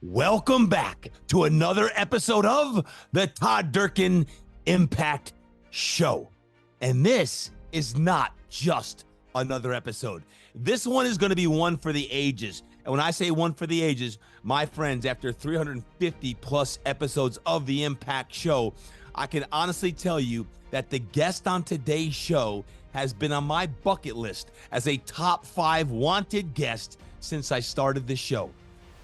Welcome back to another episode of the Todd Durkan Impact Show. And this is not just another episode. This one is going to be one for the ages. And when I say one for the ages, my friends, after 350 plus episodes of the Impact Show, I can honestly tell you that the guest on today's show has been on my bucket list as a top 5 wanted guest since I started the show.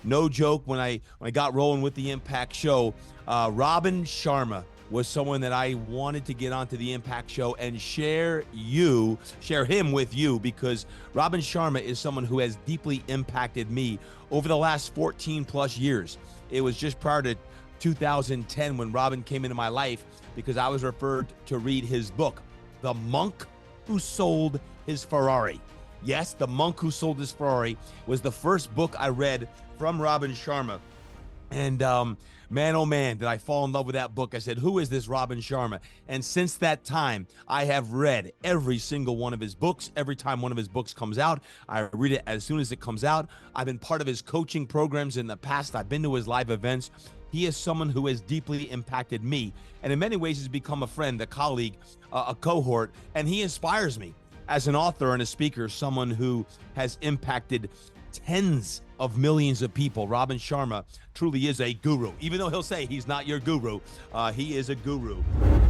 No joke, when I got rolling with the Impact Show, Robin Sharma was someone that I wanted to get onto the Impact Show and share him with you, because Robin Sharma is someone who has deeply impacted me over the last 14 plus years. It was just prior to 2010 when Robin came into my life, because I was referred to read his book, The Monk Who Sold His Ferrari. Yes, The Monk Who Sold His Ferrari was the first book I read from Robin Sharma. And man, oh man, did I fall in love with that book. I said, who is this Robin Sharma? And since that time, I have read every single one of his books. Every time one of his books comes out, I read it as soon as it comes out. I've been part of his coaching programs in the past. I've been to his live events. He is someone who has deeply impacted me, and in many ways has become a friend, a colleague, a cohort, and he inspires me as an author and a speaker, someone who has impacted tens of millions of people. Robin Sharma truly is a guru. Even though he'll say he's not your guru, he is a guru.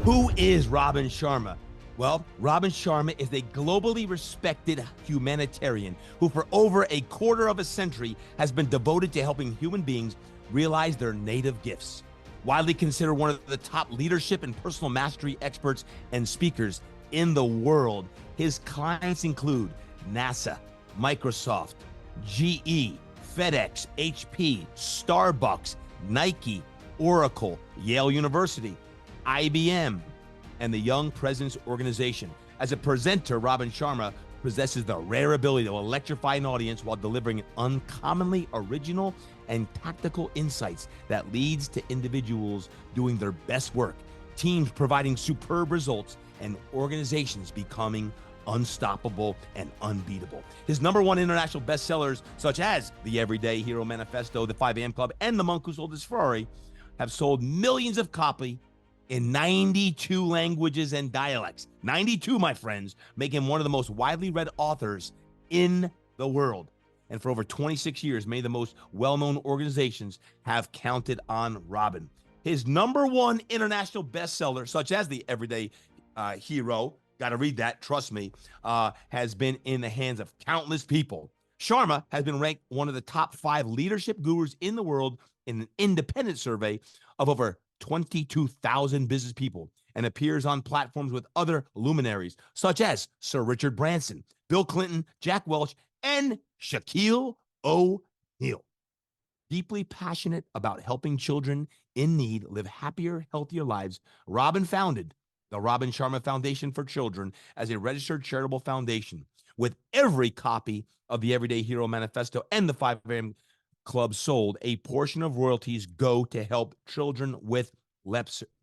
Who is Robin Sharma? Well, Robin Sharma is a globally respected humanitarian who for over a quarter of a century has been devoted to helping human beings realize their native gifts. Widely considered one of the top leadership and personal mastery experts and speakers in the world, his clients include NASA, Microsoft, GE, FedEx, HP, Starbucks, Nike, Oracle, Yale University, IBM, and the Young Presidents Organization. As a presenter, Robin Sharma possesses the rare ability to electrify an audience while delivering uncommonly original and tactical insights that leads to individuals doing their best work, teams providing superb results, and organizations becoming unstoppable and unbeatable. His #1 international bestsellers, such as The Everyday Hero Manifesto, The 5 a.m. Club, and The Monk Who Sold His Ferrari, have sold millions of copies in 92 languages and dialects. 92, my friends, make him one of the most widely read authors in the world. And for over 26 years, many of the most well-known organizations have counted on Robin. His #1 international bestseller, such as The Everyday Hero, got to read that, trust me, has been in the hands of countless people. Sharma has been ranked one of the top 5 leadership gurus in the world in an independent survey of over 22,000 business people, and appears on platforms with other luminaries such as Sir Richard Branson, Bill Clinton, Jack Welch, and Shaquille O'Neal. Deeply passionate about helping children in need live happier, healthier lives, Robin founded the Robin Sharma Foundation for Children as a registered charitable foundation. With every copy of the Everyday Hero Manifesto and the 5 a.m. Club sold, a portion of royalties go to help children with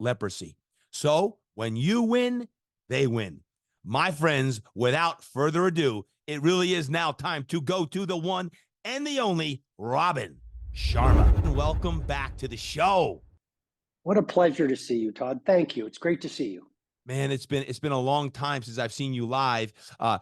leprosy. So when you win, they win. My friends, without further ado, it really is now time to go to the one and the only Robin Sharma. Welcome back to the show. What a pleasure to see you, Todd. Thank you. It's great to see you. Man, it's been a long time since I've seen you live.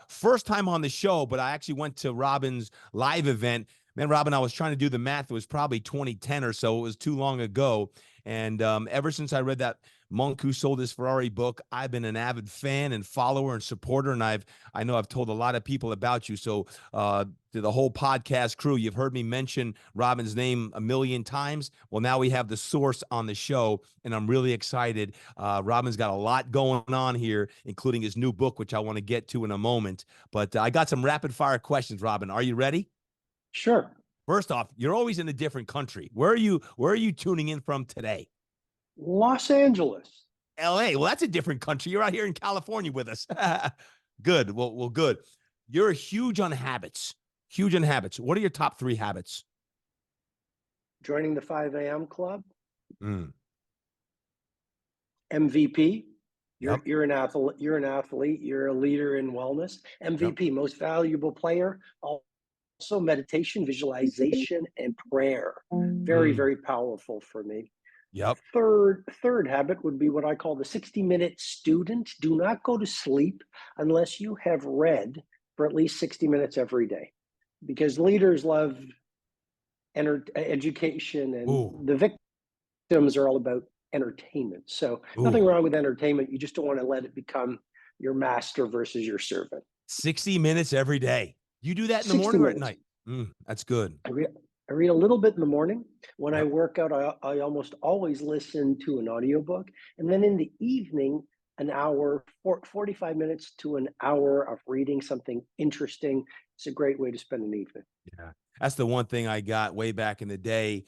First time on the show, but I actually went to Robin's live event. Man, Robin, I was trying to do the math. It was probably 2010 or so. It was too long ago. And ever since I read that Monk Who Sold His Ferrari book, I've been an avid fan and follower and supporter. And I know I've told a lot of people about you. So to the whole podcast crew, you've heard me mention Robin's name a million times. Well, now we have the source on the show, and I'm really excited. Robin's got a lot going on here, including his new book, which I want to get to in a moment. But I got some rapid fire questions, Robin. Are you ready? Sure. First off, you're always in a different country. Where are you tuning in from today? Los Angeles. LA. Well, that's a different country. You're out here in California with us. Good. Well, good. You're huge on habits. Huge on habits. What are your top 3 habits? Joining the 5 a.m. Club. MVP. You're an athlete. You're a leader in wellness. MVP, most valuable player. also meditation, visualization, and prayer. Very, Mm. very powerful for me. Yep. Third habit would be what I call the 60-minute student. Do not go to sleep unless you have read for at least 60 minutes every day, because leaders love education, Ooh. and the victims are all about entertainment. So Ooh. nothing wrong with entertainment. You just don't want to let it become your master versus your servant. 60 minutes every day. You do that in the 60 morning or at minutes. night? That's good. I read a little bit in the morning. When I Yep. work out, I almost always listen to an audiobook. And then in the evening, an hour, 45 minutes to an hour of reading something interesting. It's a great way to spend an evening. Yeah. That's the one thing I got way back in the day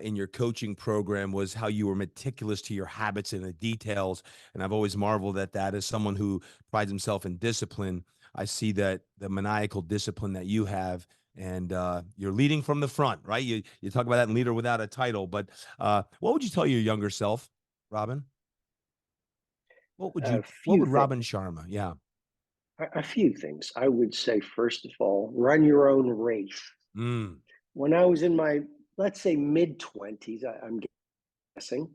in your coaching program was how you were meticulous to your habits and the details. And I've always marveled at that as someone who prides himself in discipline. I see that the maniacal discipline that you have, and you're leading from the front, right? You talk about that in Leader Without a Title, but what would you tell your younger self, Robin? A What few would things. Robin Sharma? Yeah. A few things. I would say, first of all, run your own race. Mm. When I was in my, let's say, mid 20s, I'm guessing,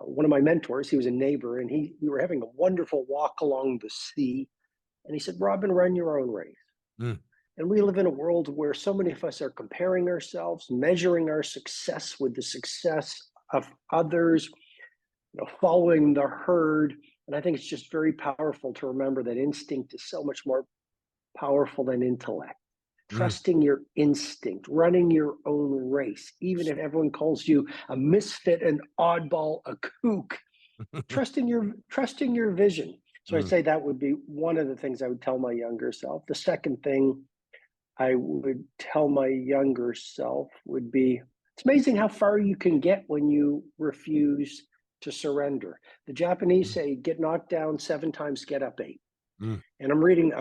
one of my mentors, he was a neighbor, and we were having a wonderful walk along the sea. And he said, Robin, run your own race. Mm. And we live in a world where so many of us are comparing ourselves, measuring our success with the success of others, following the herd. And I think it's just very powerful to remember that instinct is so much more powerful than intellect. Mm. Trusting your instinct, running your own race, even if everyone calls you a misfit, an oddball, a kook, trusting your vision. So I'd Mm. say that would be one of the things I would tell my younger self. The second thing I would tell my younger self would be, it's amazing how far you can get when you refuse to surrender. The Japanese say, get knocked down 7 times, get up 8. Mm. And I'm reading,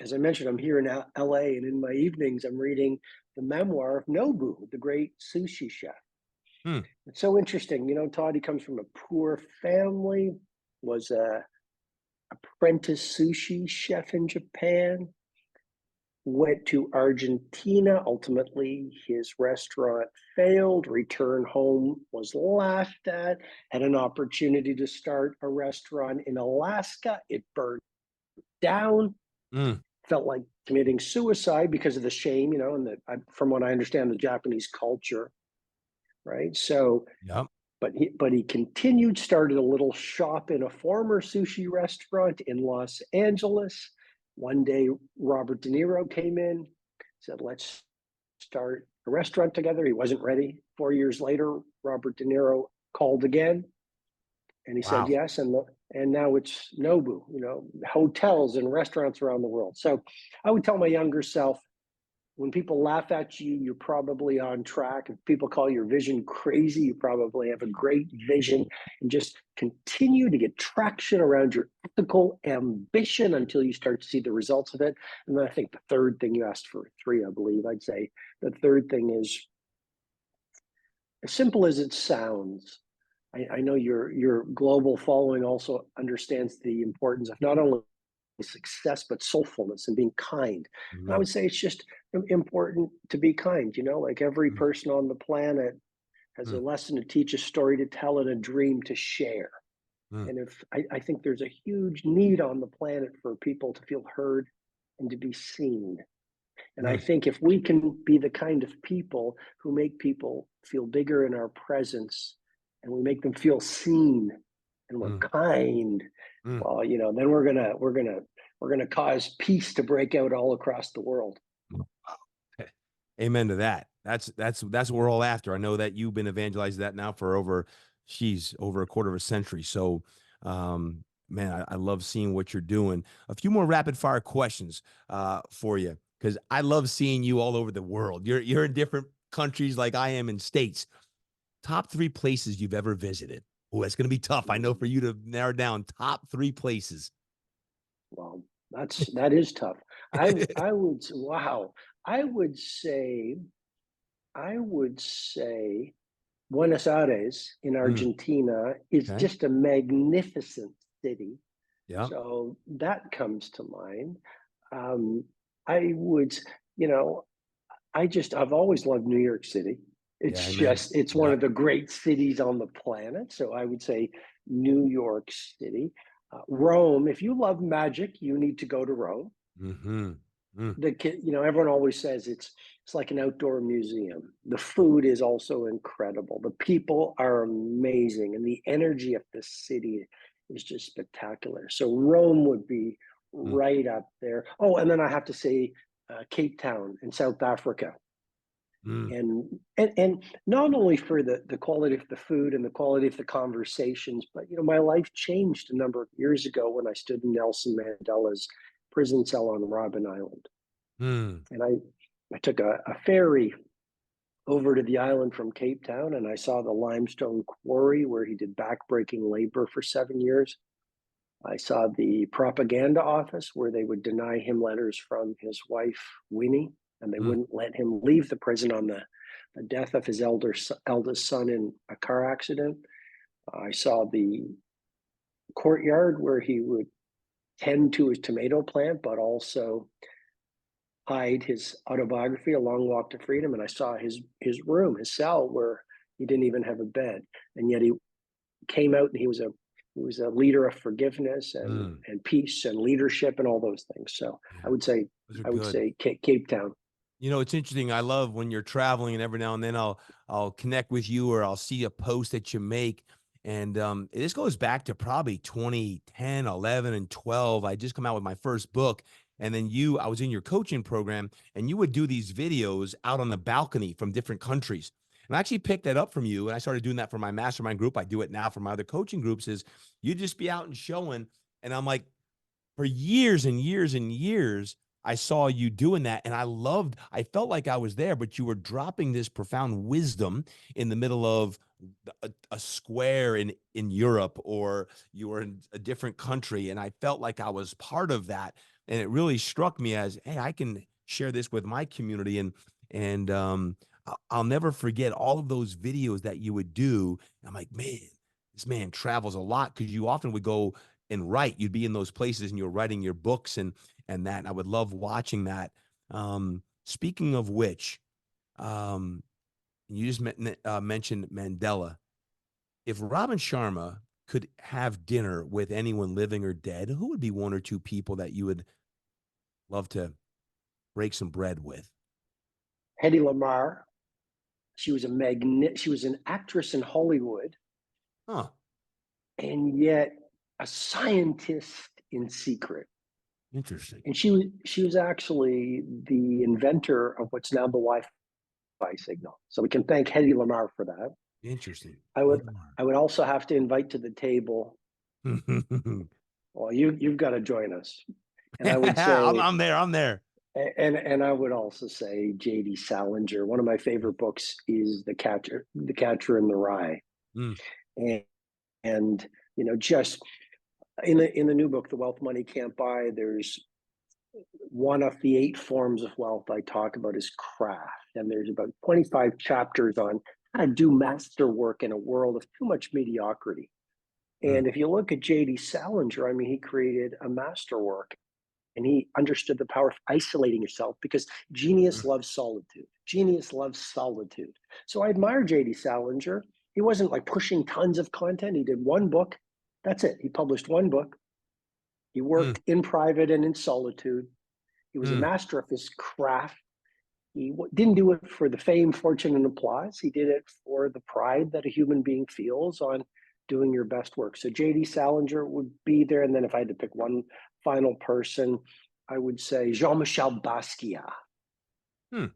as I mentioned, I'm here in LA, and in my evenings, I'm reading the memoir of Nobu, the great sushi chef. Mm. It's so interesting. Todd, he comes from a poor family, was a apprentice sushi chef in Japan, went to Argentina. Ultimately, his restaurant failed, returned home, was laughed at, had an opportunity to start a restaurant in Alaska. It burned down, Mm. felt like committing suicide because of the shame, from what I understand, the Japanese culture, right? So, Yep. but he continued, started a little shop in a former sushi restaurant in Los Angeles. One day, Robert De Niro came in, said, let's start a restaurant together. He wasn't ready. 4 years later, Robert De Niro called again, and he said Wow. yes, and now it's Nobu, hotels and restaurants around the world. So I would tell my younger self, when people laugh at you, you're probably on track. If people call your vision crazy, you probably have a great vision, and just continue to get traction around your ethical ambition until you start to see the results of it. And then I think the third thing, you asked for 3, I believe, I'd say the third thing is, as simple as it sounds, I know your global following also understands the importance of not only success but soulfulness and being kind. And I Mm. would say it's just important to be kind. Like every Mm. person on the planet has a Mm. lesson to teach, a story to tell, and a dream to share. Mm. And if I think there's a huge need on the planet for people to feel heard and to be seen. And I Mm. think if we can be the kind of people who make people feel bigger in our presence, and we make them feel seen, and we're Mm. kind, Mm. well, then we're gonna cause peace to break out all across the world. Wow. Amen to that. That's what we're all after. I know that you've been evangelizing that now for over a quarter of a century. So, man, I love seeing what you're doing. A few more rapid fire questions for you, because I love seeing you all over the world. You're in different countries like I am in states. Top 3 places you've ever visited. Oh, it's going to be tough. I know for you to narrow down top 3 places. Well, that is tough. I would wow. I would say I would say Buenos Aires in Mm. Argentina is Okay. just a magnificent city. Yeah. So that comes to mind. Um, I would, you know, I've always loved New York City. Yeah, It's amen. just, it's one Yeah. of the great cities on the planet. So I would say New York City. Rome, if you love magic, you need to go to Rome. Mm-hmm. Mm, Everyone always says it's like an outdoor museum. The food is also incredible. The people are amazing, and the energy of the city is just spectacular. So Rome would be mm, right up there. Oh, and then I have to say Cape Town in South Africa. mm, And not only for the quality of the food and the quality of the conversations, but my life changed a number of years ago when I stood in Nelson Mandela's prison cell on Robben Island. mm. And I took a ferry over to the island from Cape Town, and I saw the limestone quarry where he did backbreaking labor for 7 years. I saw the propaganda office where they would deny him letters from his wife, Winnie, and they Mm. wouldn't let him leave the prison on the death of his eldest son in a car accident. I saw the courtyard where he would tend to his tomato plant, but also hide his autobiography, A Long Walk to Freedom. And I saw his room, his cell, where he didn't even have a bed. And yet he came out and he was a leader of forgiveness Mm. and peace and leadership and all those things. So I Yeah, would say those are I would good. say Cape Town. It's interesting. I love when you're traveling, and every now and then I'll connect with you, or I'll see a post that you make. And this goes back to probably 2010, 11, and 12. I just come out with my first book. And then I was in your coaching program, and you would do these videos out on the balcony from different countries. And I actually picked that up from you. And I started doing that for my mastermind group. I do it now for my other coaching groups, is you just be out and showing. And I'm like, for years and years and years, I saw you doing that. And I felt like I was there, but you were dropping this profound wisdom in the middle of a square in Europe, or you were in a different country. And I felt like I was part of that. And it really struck me as, hey, I can share this with my community. And I'll never forget all of those videos that you would do. I'm like, man, this man travels a lot, because you often would go and write. You'd be in those places and you're writing your books and that. And I would love watching that. Speaking of which, um, you just mentioned Mandela. If Robin Sharma could have dinner with anyone living or dead, who would be one or two people that you would love to break some bread with? Hedy Lamarr. She was an actress in Hollywood, Huh. and yet a scientist in secret. Interesting. And she was actually the inventor of what's now the Wi-Fi signal. So we can thank Hedy Lamarr for that. Interesting. I would I would also have to invite to the table. Well, you've got to join us, and I would say, I'm there. I'm there. and I would also say J.D. Salinger. One of my favorite books is The Catcher in the Rye, Mm, and just in the new book, The Wealth Money Can't Buy. There's one of the 8 forms of wealth I talk about is craft, and there's about 25 chapters on how to do masterwork in a world of too much mediocrity. mm, And if you look at J.D. Salinger, I mean, he created a masterwork, and he understood the power of isolating yourself, because genius mm, loves solitude. Genius loves solitude. So I admire J.D. Salinger. He wasn't like pushing tons of content. He did one book. That's it. He published one book. He mm, worked in private and in solitude. He was a mm. master of his craft. He didn't do it for the fame, fortune, and applause. He did it for the pride that a human being feels on doing your best work. So J.D. Salinger would be there. And then if I had to pick one final person, I would say Jean-Michel Basquiat, Hmm.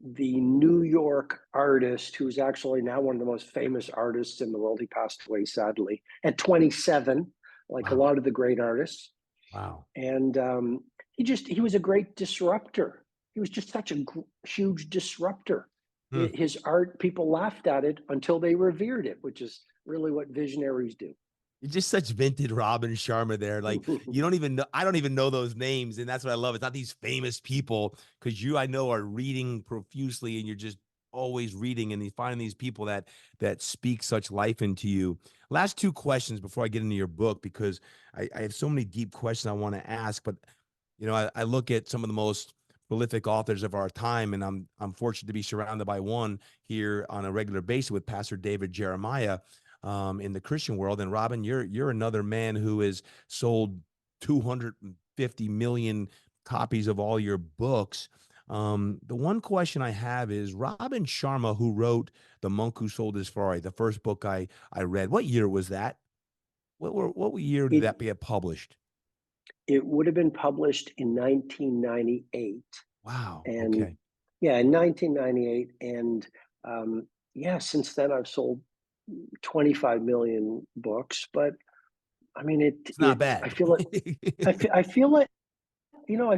the New York artist who's actually now one of the most famous artists in the world. He passed away, sadly, at 27, like a Wow. lot of the great artists. Wow. And he was a great disruptor. He was just such a huge disruptor. Hmm. His art, people laughed at it until they revered it, which is really what visionaries do. You're just such vintage Robin Sharma there. Like, you don't even know, I don't even know those names. And that's what I love. It's not these famous people, because I know, are reading profusely, and you're just always reading, and you find these people that speak such life into you. Last two questions before I get into your book, because I have so many deep questions I want to ask. But I look at some of the most prolific authors of our time, and I'm fortunate to be surrounded by one here on a regular basis with Pastor David Jeremiah in the Christian world. And Robin, you're another man who has sold 250 million copies of all your books. The one question I have is Robin Sharma, who wrote The Monk Who Sold His Ferrari, the first book I read. What year was that? What year did It that get published? it would have been published in 1998, Wow. and Okay. yeah, in 1998, and yeah, since then I've sold 25 million books. But I mean, It's not bad. I feel like, I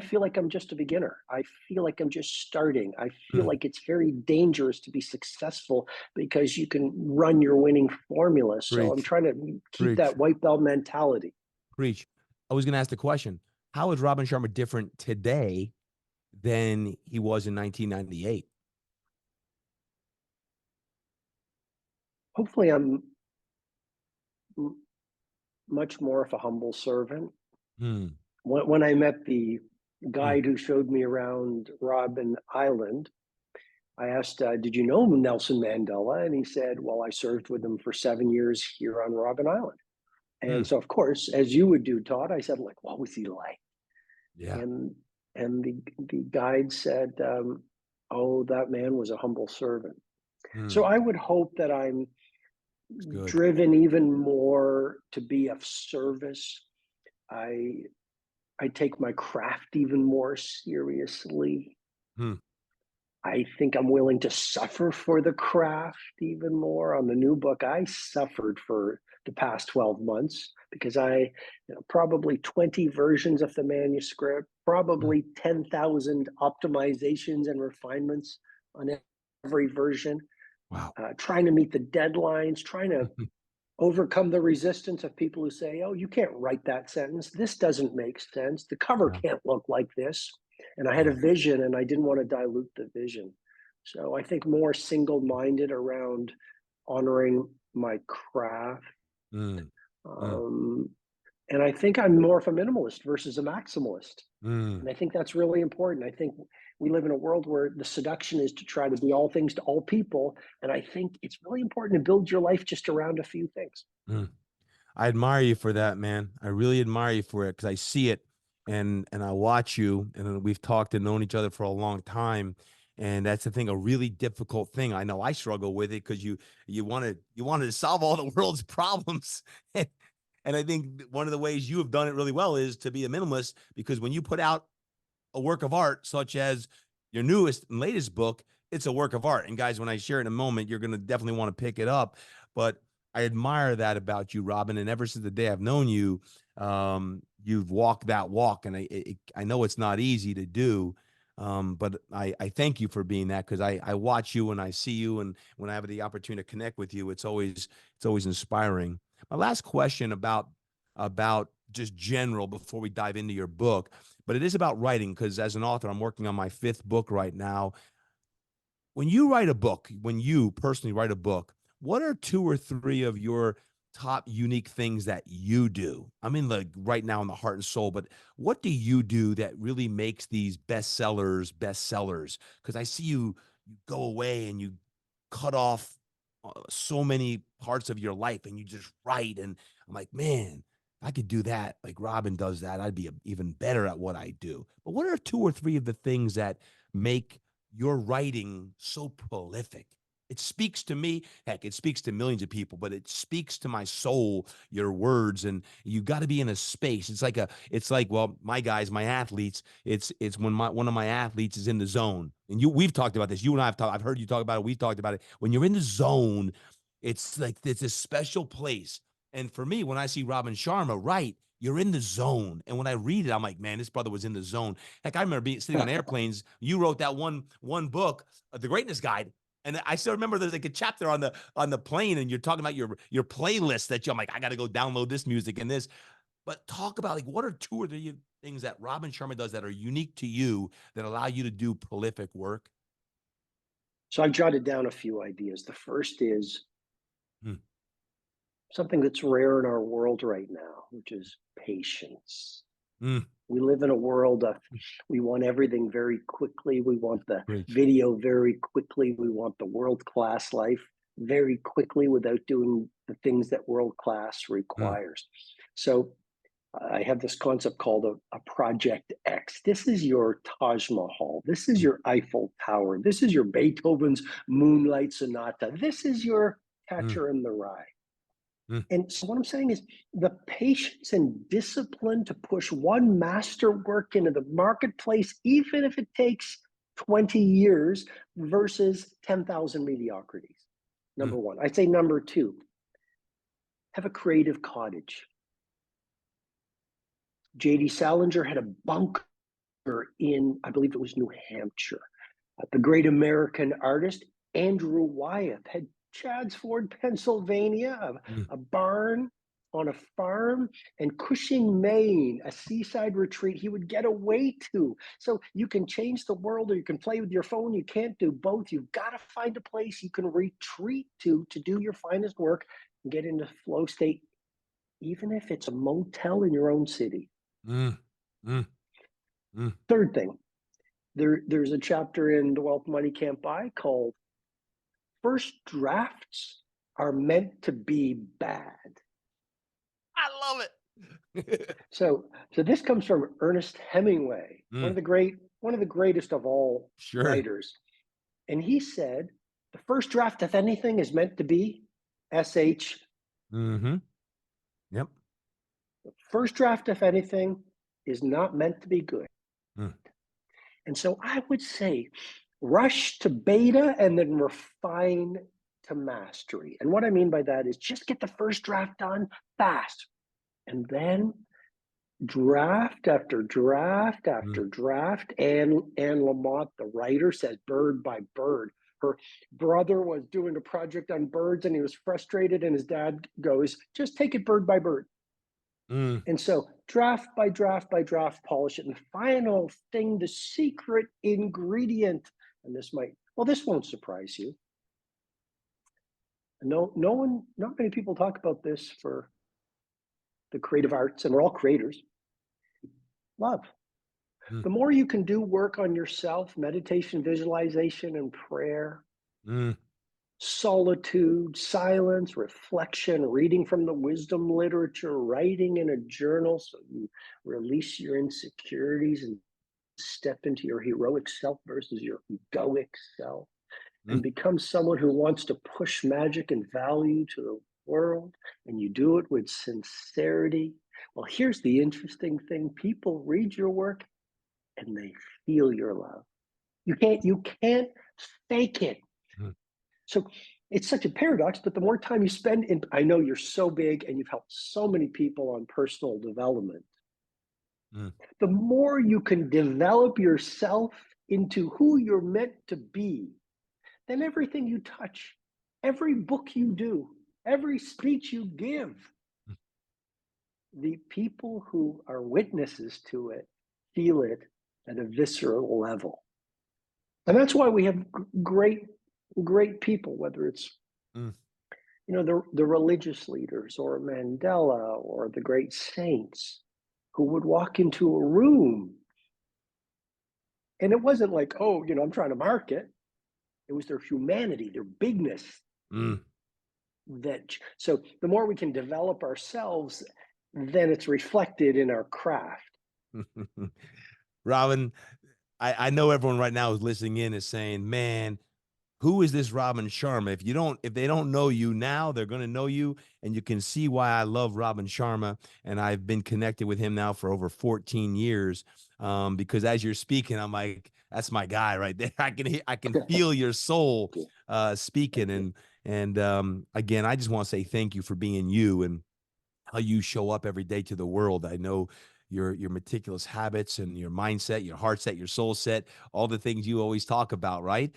feel like I'm just a beginner. I feel like I'm just starting. I feel Mm, like it's very dangerous to be successful because you can run your winning formula. So I'm preach, trying to keep preach, that white belt mentality. preach. I was going to ask the question, how is Robin Sharma different today than he was in 1998? Hopefully, I'm much more of a humble servant. Hmm. When I met the Hmm. guide who showed me around Robin Island, I asked, "Did you know Nelson Mandela?" And he said, "Well, I served with him for 7 years here on Robin Island." Hmm. And so, of course, as you would do, Todd, I said, "Like, what was he like?" Yeah. And the guide said, "Oh, that man was a humble servant." So Hmm. I would hope that I'm It's good. driven even more to be of service. I I take my craft even more seriously. Hmm. I think I'm willing to suffer for the craft even more. On the new book, I suffered for the past 12 months because probably 20 versions of the manuscript, Hmm. probably 10,000 optimizations and refinements on every version, Wow. trying to meet the deadlines, trying to overcome the resistance of people who say, "Oh, you can't write that sentence. This doesn't make sense. The cover Yeah. can't look like this." And I had a Yeah. vision and I didn't want to dilute the vision. So I think more single minded around honoring my craft. Hmm. Hmm. Um, and I think I'm more of a minimalist versus a maximalist. Hmm. And I think that's really important. I think we live in a world where the seduction is to try to be all things to all people. And I think it's really important to build your life just around a few things. Hmm. I admire you for that, man. I really admire you for it because I see it and I watch you and we've talked and known each other for a long time. And that's the thing, a really difficult thing. I know I struggle with it because you wanted to solve all the world's problems. And I think one of the ways you have done it really well is to be a minimalist because when you put out a work of art, such as your newest and latest book, it's a work of art. And guys, when I share it in a moment, you're going to definitely want to pick it up. But I admire that about you, Robin. And ever since the day I've known you, you've walked that walk. And I know it's not easy to do. But I thank you for being that because I watch you and I see you. And when I have the opportunity to connect with you, it's always inspiring. My last question about just general before we dive into your book, but it is about writing because as an author, I'm working on my fifth book right now. When you write a book, when you personally write a book, what are two or three of your top unique things that you do? I mean, like right now in the heart and soul, but what do you do that really makes these bestsellers? Because I see you go away and you cut off so many parts of your life and you just write. And I'm like, man, if I could do that, like Robin does that, I'd be even better at what I do. But what are two or three of the things that make your writing so prolific? It speaks to me. Heck, it speaks to millions of people, but it speaks to my soul, your words, and you got to be in a space. Well, my guys, my athletes, it's when one of my athletes is in the zone. And we've talked about this. You and I've heard you talk about it. We've talked about it. When you're in the zone, it's like it's a special place. And for me, when I see Robin Sharma, right, you're in the zone. And when I read it, I'm like, man, this brother was in the zone. Heck, I remember being sitting on airplanes. You wrote that one book, The Greatness Guide. And I still remember there's like a chapter on the plane, and you're talking about your playlist that I'm like, I got to go download this music and this. But talk about like what are two or three things that Robin Sharma does that are unique to you that allow you to do prolific work? So I jotted down a few ideas. The first is Hmm. something that's rare in our world right now, which is patience. Mm. We live in a world of, we want everything very quickly. We want the Preach. video very quickly. We want the world class life very quickly without doing the things that world class Mm. requires. So I have this concept called a Project X. This is your Taj Mahal. This is Mm. your Eiffel Tower. This is your Beethoven's Moonlight Sonata. This is your Mm. Catcher in the Rye. Mm. And so what I'm saying is the patience and discipline to push one masterwork into the marketplace, even if it takes 20 years versus 10,000 mediocrities. Number Mm. one. I'd say number two, have a creative cottage. J.D. Salinger had a bunker in, I believe it was New Hampshire. The great American artist Andrew Wyeth had Chadsford, Pennsylvania, Mm. a barn on a farm, and Cushing, Maine, a seaside retreat he would get away to. So you can change the world or you can play with your phone. You can't do both. You've got to find a place you can retreat to do your finest work and get into flow state, even if it's a motel in your own city. Mm. Mm. Mm. Third thing, there's a chapter in The Wealth Money Can't Buy called First Drafts Are Meant to Be Bad. I love it. So this comes from Ernest Hemingway, one Mm. of the greatest of all Sure. writers. And he said, the first draft of anything is meant to be SH. Mm-hmm. Yep. The first draft of anything is not meant to be good. Mm. And so I would say rush to beta and then refine to mastery. And what I mean by that is just get the first draft done fast. And then draft after draft Mm. after draft. And Anne Lamott, the writer, says bird by bird. Her brother was doing a project on birds and he was frustrated, and his dad goes, just take it bird by bird. Mm. And so draft by draft by draft, polish it. And the final thing, the secret ingredient, and this won't surprise you. Not many people talk about this for the creative arts, and we're all creators. Love. Mm. The more you can do work on yourself, meditation, visualization, and prayer, Mm. solitude, silence, reflection, reading from the wisdom literature, writing in a journal so you release your insecurities and step into your heroic self versus your egoic self, and Mm. become someone who wants to push magic and value to the world, and you do it with sincerity. Well, here's the interesting thing. People read your work and they feel your love. You can't fake it. Mm. So it's such a paradox, but the more time you spend in, I know you're so big and you've helped so many people on personal development, Mm. the more you can develop yourself into who you're meant to be, then everything you touch, every book you do, every speech you give, Mm. the people who are witnesses to it feel it at a visceral level. And that's why we have great people, whether it's Mm. the religious leaders or Mandela or the great saints who would walk into a room. And it wasn't like, oh, I'm trying to market. It was their humanity, their bigness. Mm. So the more we can develop ourselves, then it's reflected in our craft. Robin, I know everyone right now who's listening in is saying, man, who is this Robin Sharma? If they don't know you now, they're going to know you. And you can see why I love Robin Sharma. And I've been connected with him now for over 14 years. Because as you're speaking, I'm like, that's my guy right there. I can feel your soul speaking. And again, I just want to say thank you for being you and how you show up every day to the world. I know your meticulous habits and your mindset, your heart set, your soul set, all the things you always talk about, right?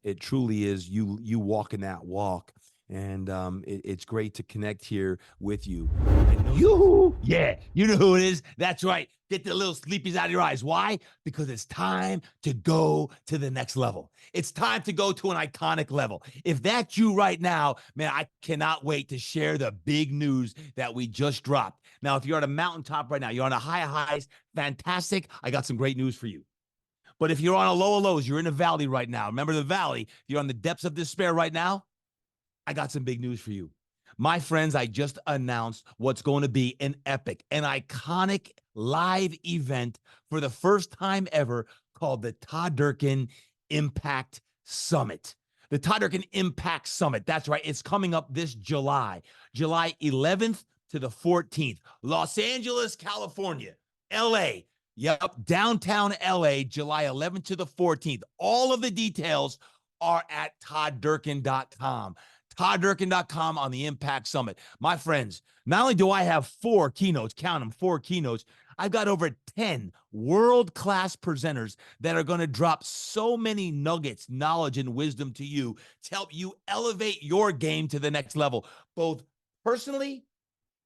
It truly is you walking that walk. And it's great to connect here with you. Yeah, you know who it is. That's right. Get the little sleepies out of your eyes. Why? Because it's time to go to the next level. It's time to go to an iconic level. If that's you right now, man, I cannot wait to share the big news that we just dropped. Now, if you're at a mountaintop right now, you're on a high of highs, fantastic. I got some great news for you. But if you're on a low of lows, you're in a valley right now. Remember the valley. If you're on the depths of despair right now, I got some big news for you. My friends, I just announced what's going to be an epic, an iconic live event for the first time ever called the Todd Durkan Impact Summit. The Todd Durkan Impact Summit. That's right. It's coming up this July, July 11th to the 14th. Los Angeles, California, LA. Yep, downtown LA, July 11th to the 14th. All of the details are at todddurkan.com. todddurkan.com on the Impact Summit. My friends, not only do I have 4 keynotes, count them, 4 keynotes, I've got over 10 world-class presenters that are going to drop so many nuggets, knowledge, and wisdom to you to help you elevate your game to the next level, both personally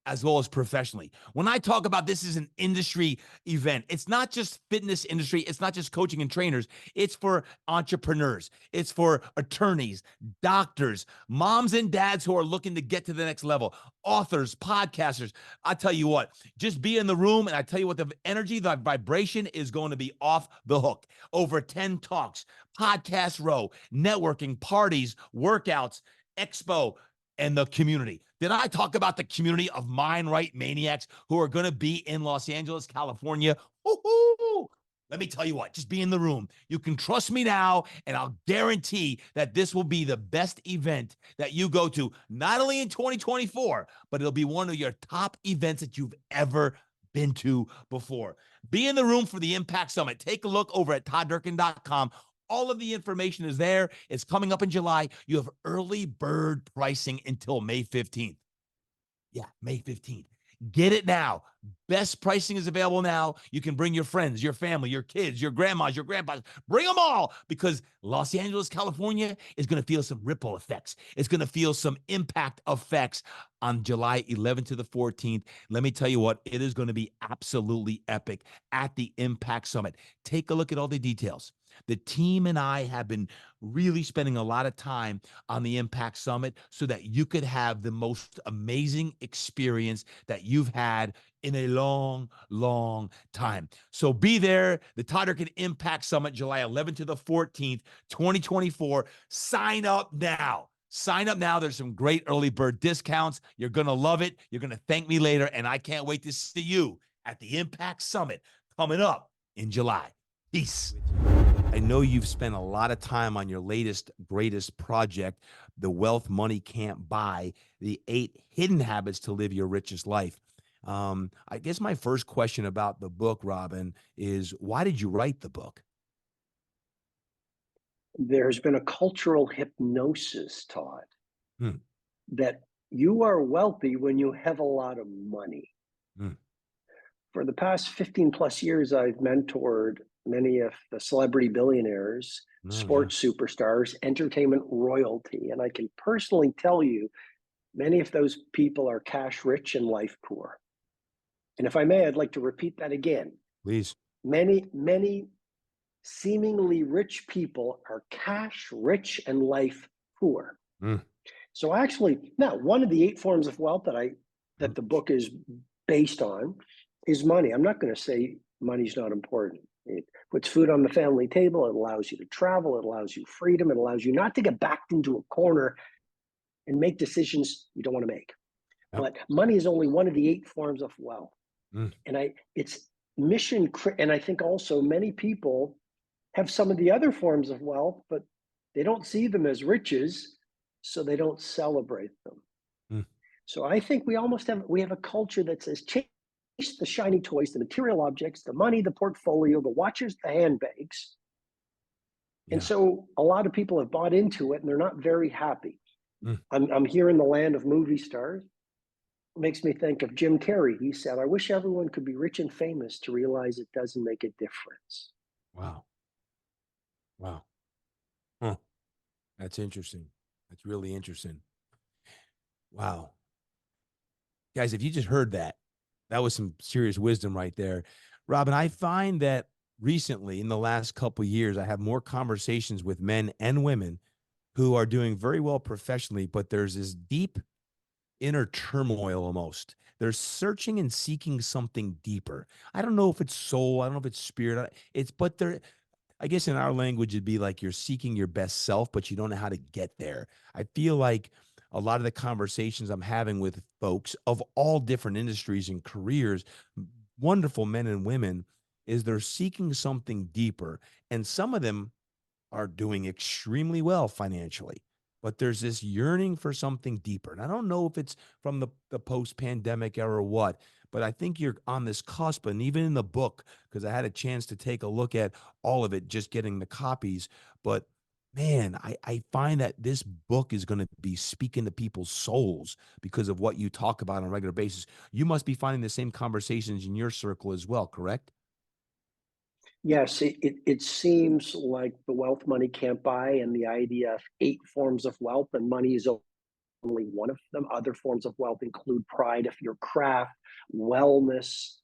as well as professionally. When I talk about this is an industry event, it's not just fitness industry, it's not just coaching and trainers, it's for entrepreneurs, it's for attorneys, doctors, moms and dads who are looking to get to the next level, authors, podcasters. I tell you what, just be in the room and I tell you what, the energy, the vibration is going to be off the hook. Over 10 talks, podcast row, networking, parties, workouts, expo, and the community. Did I talk about the community of mind right maniacs who are going to be in Los Angeles, California? Woo-hoo! Let me tell you what, just be in the room. You can trust me now, and I'll guarantee that this will be the best event that you go to, not only in 2024, but it'll be one of your top events that you've ever been to before. Be in the room for the Impact Summit. Take a look over at todddurkan.com. All of the information is there. It's coming up in July. You have early bird pricing until May 15th. Yeah, May 15th. Get it now. Best pricing is available now. You can bring your friends, your family, your kids, your grandmas, your grandpas. Bring them all because Los Angeles, California is going to feel some ripple effects. It's going to feel some impact effects on July 11th to the 14th. Let me tell you what, it is going to be absolutely epic at the Impact Summit. Take a look at all the details. The team and I have been really spending a lot of time on the Impact Summit so that you could have the most amazing experience that you've had in a long, long time. So be there, the Todd Durkan Impact Summit, July 11th to the 14th, 2024. Sign up now. Sign up now. There's some great early bird discounts. You're going to love it. You're going to thank me later. And I can't wait to see you at the Impact Summit coming up in July. Peace. I know you've spent a lot of time on your latest, greatest project, The Wealth Money Can't Buy, the 8 Hidden Habits to Live Your Richest Life. I guess my first question about the book, Robin, is why did you write the book? There's been a cultural hypnosis, Todd, Hmm. that you are wealthy when you have a lot of money. Hmm. For the past 15 plus years, I've mentored many of the celebrity billionaires, sports superstars, entertainment royalty. And I can personally tell you, many of those people are cash rich and life poor. And if I may, I'd like to repeat that again. Please. Many seemingly rich people are cash rich and life poor. So actually, now one of the 8 forms of wealth that the book is based on is money. I'm not going to say money's not important. It puts food on the family table. It allows you to travel. It allows you freedom. It allows you not to get backed into a corner and make decisions you don't want to make. Yep. But money is only one of the 8 forms of wealth. And it's mission, and I think also many people have some of the other forms of wealth, but they don't see them as riches, so they don't celebrate them. So I think we have a culture that says chase the shiny toys, the material objects, the money, the portfolio, the watches, the handbags. And so a lot of people have bought into it and they're not very happy. I'm here in the land of movie stars. It makes me think of Jim Carrey. He said, I wish everyone could be rich and famous to realize it doesn't make a difference. Wow. Wow. Huh. That's interesting. That's really interesting. Wow. Guys, if you just heard that, that was some serious wisdom right there. Robin, I find that recently in the last couple of years, I have more conversations with men and women who are doing very well professionally, but there's this deep inner turmoil almost. They're searching and seeking something deeper. I don't know if it's soul, I don't know if it's spirit. It's but they're I guess in our language it'd be like you're seeking your best self, but you don't know how to get there. I feel like a lot of the conversations I'm having with folks of all different industries and careers, wonderful men and women, is they're seeking something deeper. And some of them are doing extremely well financially, but there's this yearning for something deeper. And I don't know if it's from the post pandemic era or what, but I think you're on this cusp. And even in the book, because I had a chance to take a look at all of it, just getting the copies. But man, I find that this book is going to be speaking to people's souls because of what you talk about on a regular basis. You must be finding the same conversations in your circle as well, correct? Yes, it seems like the wealth money can't buy, and the idea of eight forms of wealth, and money is only one of them. Other forms of wealth include pride of your craft, wellness,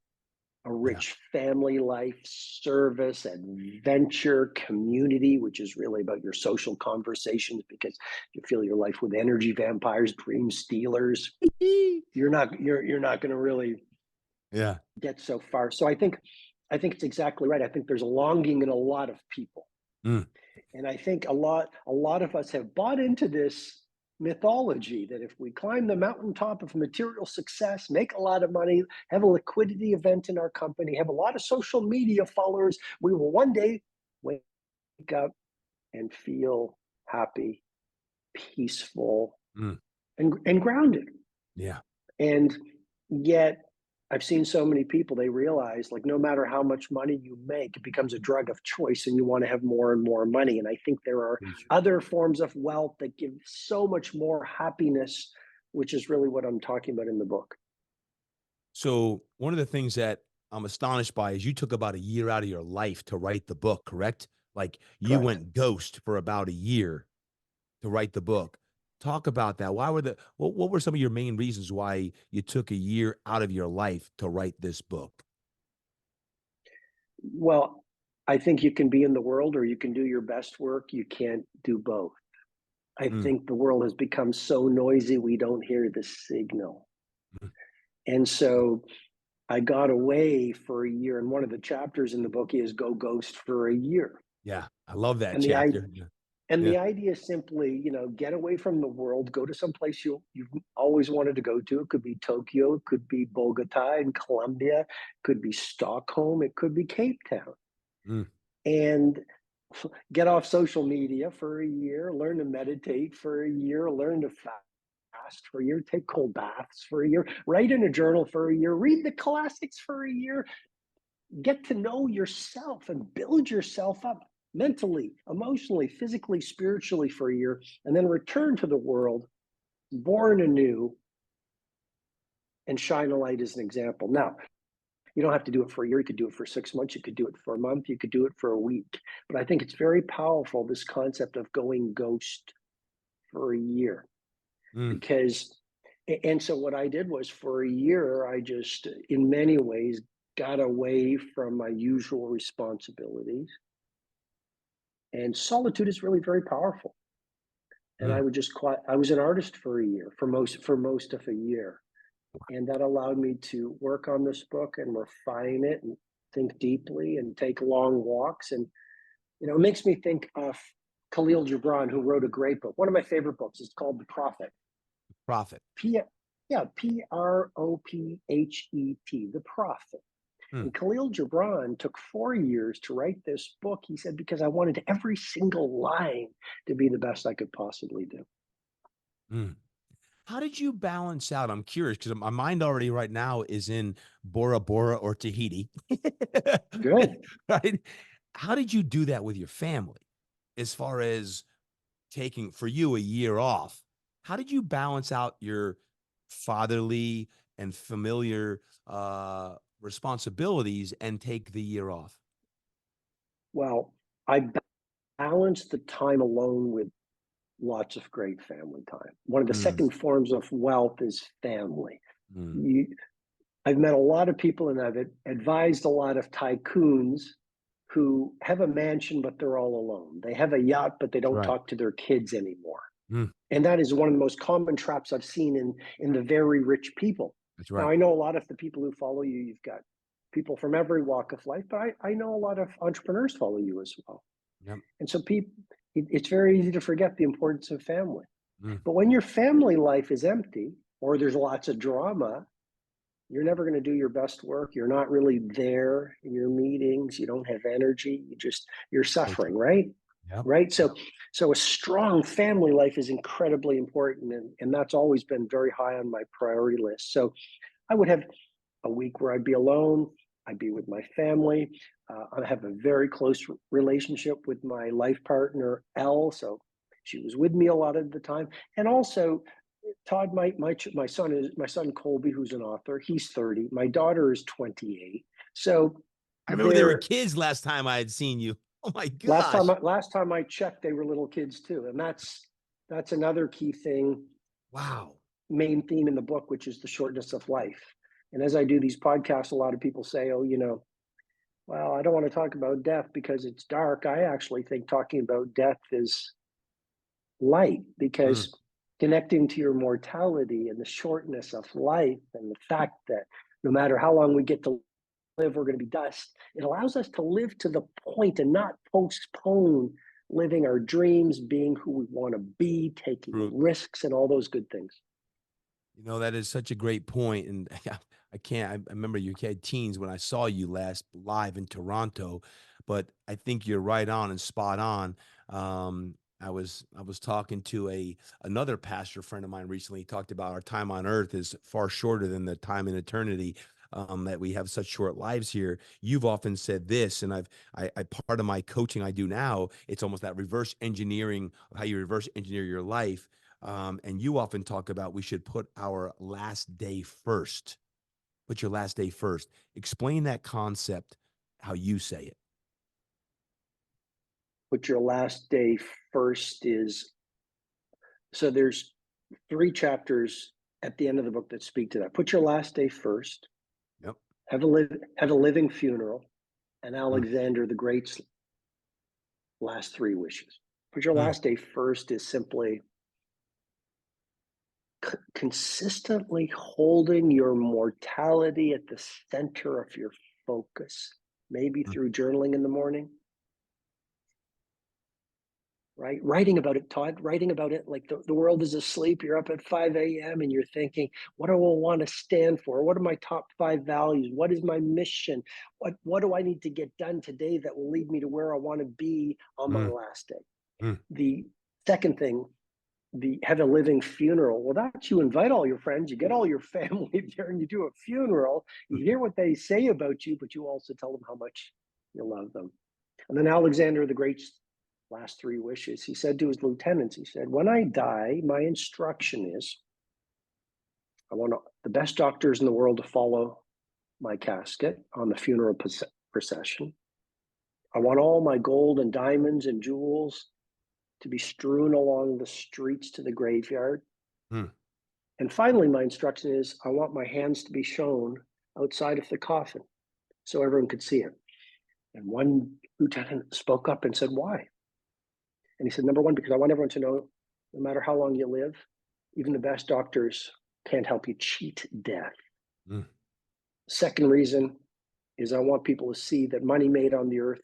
a Yeah. rich family life, service, adventure, community, which is really about your social conversations because you fill your life with energy vampires, dream stealers. You're not going to really Yeah. get so far. So I think it's exactly right. I think there's a longing in a lot of people. Mm, And I think a lot of us have bought into this mythology that if we climb the mountaintop of material success, make a lot of money, have a liquidity event in our company, have a lot of social media followers, we will one day wake up and feel happy, peaceful, mm, and grounded. yeah. And yet, I've seen so many people, they realize like no matter how much money you make, it becomes a drug of choice and you want to have more and more money. And I think there are Preach. other forms of wealth that give so much more happiness, which is really what I'm talking about in the book. So one of the things that I'm astonished by is you took about a year out of your life to write the book, correct? Like you Correct. went ghost for about a year to write the book. Talk about that. Why were what were some of your main reasons why you took a year out of your life to write this book? Well, I think you can be in the world or you can do your best work. You can't do both. I Mm, think the world has become so noisy, we don't hear the signal. mm, And so I got away for a year, and one of the chapters in the book is go ghost for a year. yeah, I love that And the I chapter. Yeah, and yeah. the idea is simply, get away from the world, go to some place you've always wanted to go to. It could be Tokyo, it could be Bogota in Colombia, it could be Stockholm, it could be Cape Town. Mm, And get off social media for a year, learn to meditate for a year, learn to fast for a year, take cold baths for a year, write in a journal for a year, read the classics for a year, get to know yourself and build yourself up mentally, emotionally, physically, spiritually for a year, and then return to the world, born anew, and shine a light as an example. Now, you don't have to do it for a year. You could do it for 6 months. You could do it for a month. You could do it for a week. But I think it's very powerful, this concept of going ghost for a year. mm, Because, and so what I did was for a year, I just, in many ways, got away from my usual responsibilities. And solitude is really very powerful. And I mm. would just quiet. I was an artist for a year, for most of a year, and that allowed me to work on this book and refine it and think deeply and take long walks. And it makes me think of Khalil Gibran, who wrote a great book. One of my favorite books is called The Prophet. Profit. P, yeah, Prophet, The Prophet. Mm, And Khalil Gibran took 4 years to write this book. He said, because I wanted every single line to be the best I could possibly do. mm. How did you balance out? I'm curious because my mind already right now is in Bora Bora or Tahiti. Good. Right? How did you do that with your family as far as taking for you a year off? How did you balance out your fatherly and familiar responsibilities and take the year off? Well, I balanced the time alone with lots of great family time. One of the second forms of wealth is family. I've met a lot of people and I've advised a lot of tycoons who have a mansion, but they're all alone. They have a yacht, but they don't talk to their kids anymore. And that is one of the most common traps I've seen in the very rich people. That's right. Now, I know a lot of the people who follow you, you've got people from every walk of life, but I know a lot of entrepreneurs follow you as well. Yep. And so it's very easy to forget the importance of family. But when your family life is empty or there's lots of drama, you're never going to do your best work. You're not really there in your meetings. You don't have energy. You're suffering, right? Yep. Right. So a strong family life is incredibly important. And that's always been very high on my priority list. So I would have a week where I'd be alone. I'd be with my family. I have a very close relationship with my life partner, Elle. So she was with me a lot of the time. And also, Todd, my son Colby, who's an author. He's 30. My daughter is 28. So I remember they were kids last time I had seen you. Oh my gosh. Last time I checked, they were little kids too. And that's another key thing. Wow. Main theme in the book, which is the shortness of life. And as I do these podcasts, a lot of people say, oh, well, I don't want to talk about death because it's dark. I actually think talking about death is light, because connecting to your mortality and the shortness of life and the fact that no matter how long we get to live, we're going to be dust. It allows us to live to the point and not postpone living our dreams, being who we want to be, taking risks and all those good things. That is such a great point. And I remember you had teens when I saw you last live in Toronto, but I think you're right on and spot on. I was talking to another pastor friend of mine recently. He talked about our time on earth is far shorter than the time in eternity, that we have such short lives here. You've often said this, and I part of my coaching I do now, it's almost that reverse engineering of how you reverse engineer your life. And you often talk about we should put our last day first. Put your last day first. Explain that concept, how you say it. Put your last day first so there's 3 chapters at the end of the book that speak to that. Put your last day first. Yep. Have a living funeral, and Alexander the Great's last 3 wishes. Put your last day first is simply consistently holding your mortality at the center of your focus, maybe through journaling in the morning. Right? Writing about it, Todd, writing about it like the world is asleep. You're up at 5 a.m. and you're thinking, what do I want to stand for? What are my top 5 values? What is my mission? What do I need to get done today that will lead me to where I want to be on my last day? The second thing, have a living funeral. Well, that's you invite all your friends, you get all your family there, and you do a funeral. You hear what they say about you, but you also tell them how much you love them. And then Alexander the Great's last 3 wishes, he said to his lieutenants, he said, when I die, my instruction is, I want the best doctors in the world to follow my casket on the funeral procession. I want all my gold and diamonds and jewels to be strewn along the streets to the graveyard. And finally, my instruction is, I want my hands to be shown outside of the coffin so everyone could see it. And one lieutenant spoke up and said, why? And he said, number one, because I want everyone to know, no matter how long you live, even the best doctors can't help you cheat death. Second reason is I want people to see that money made on the earth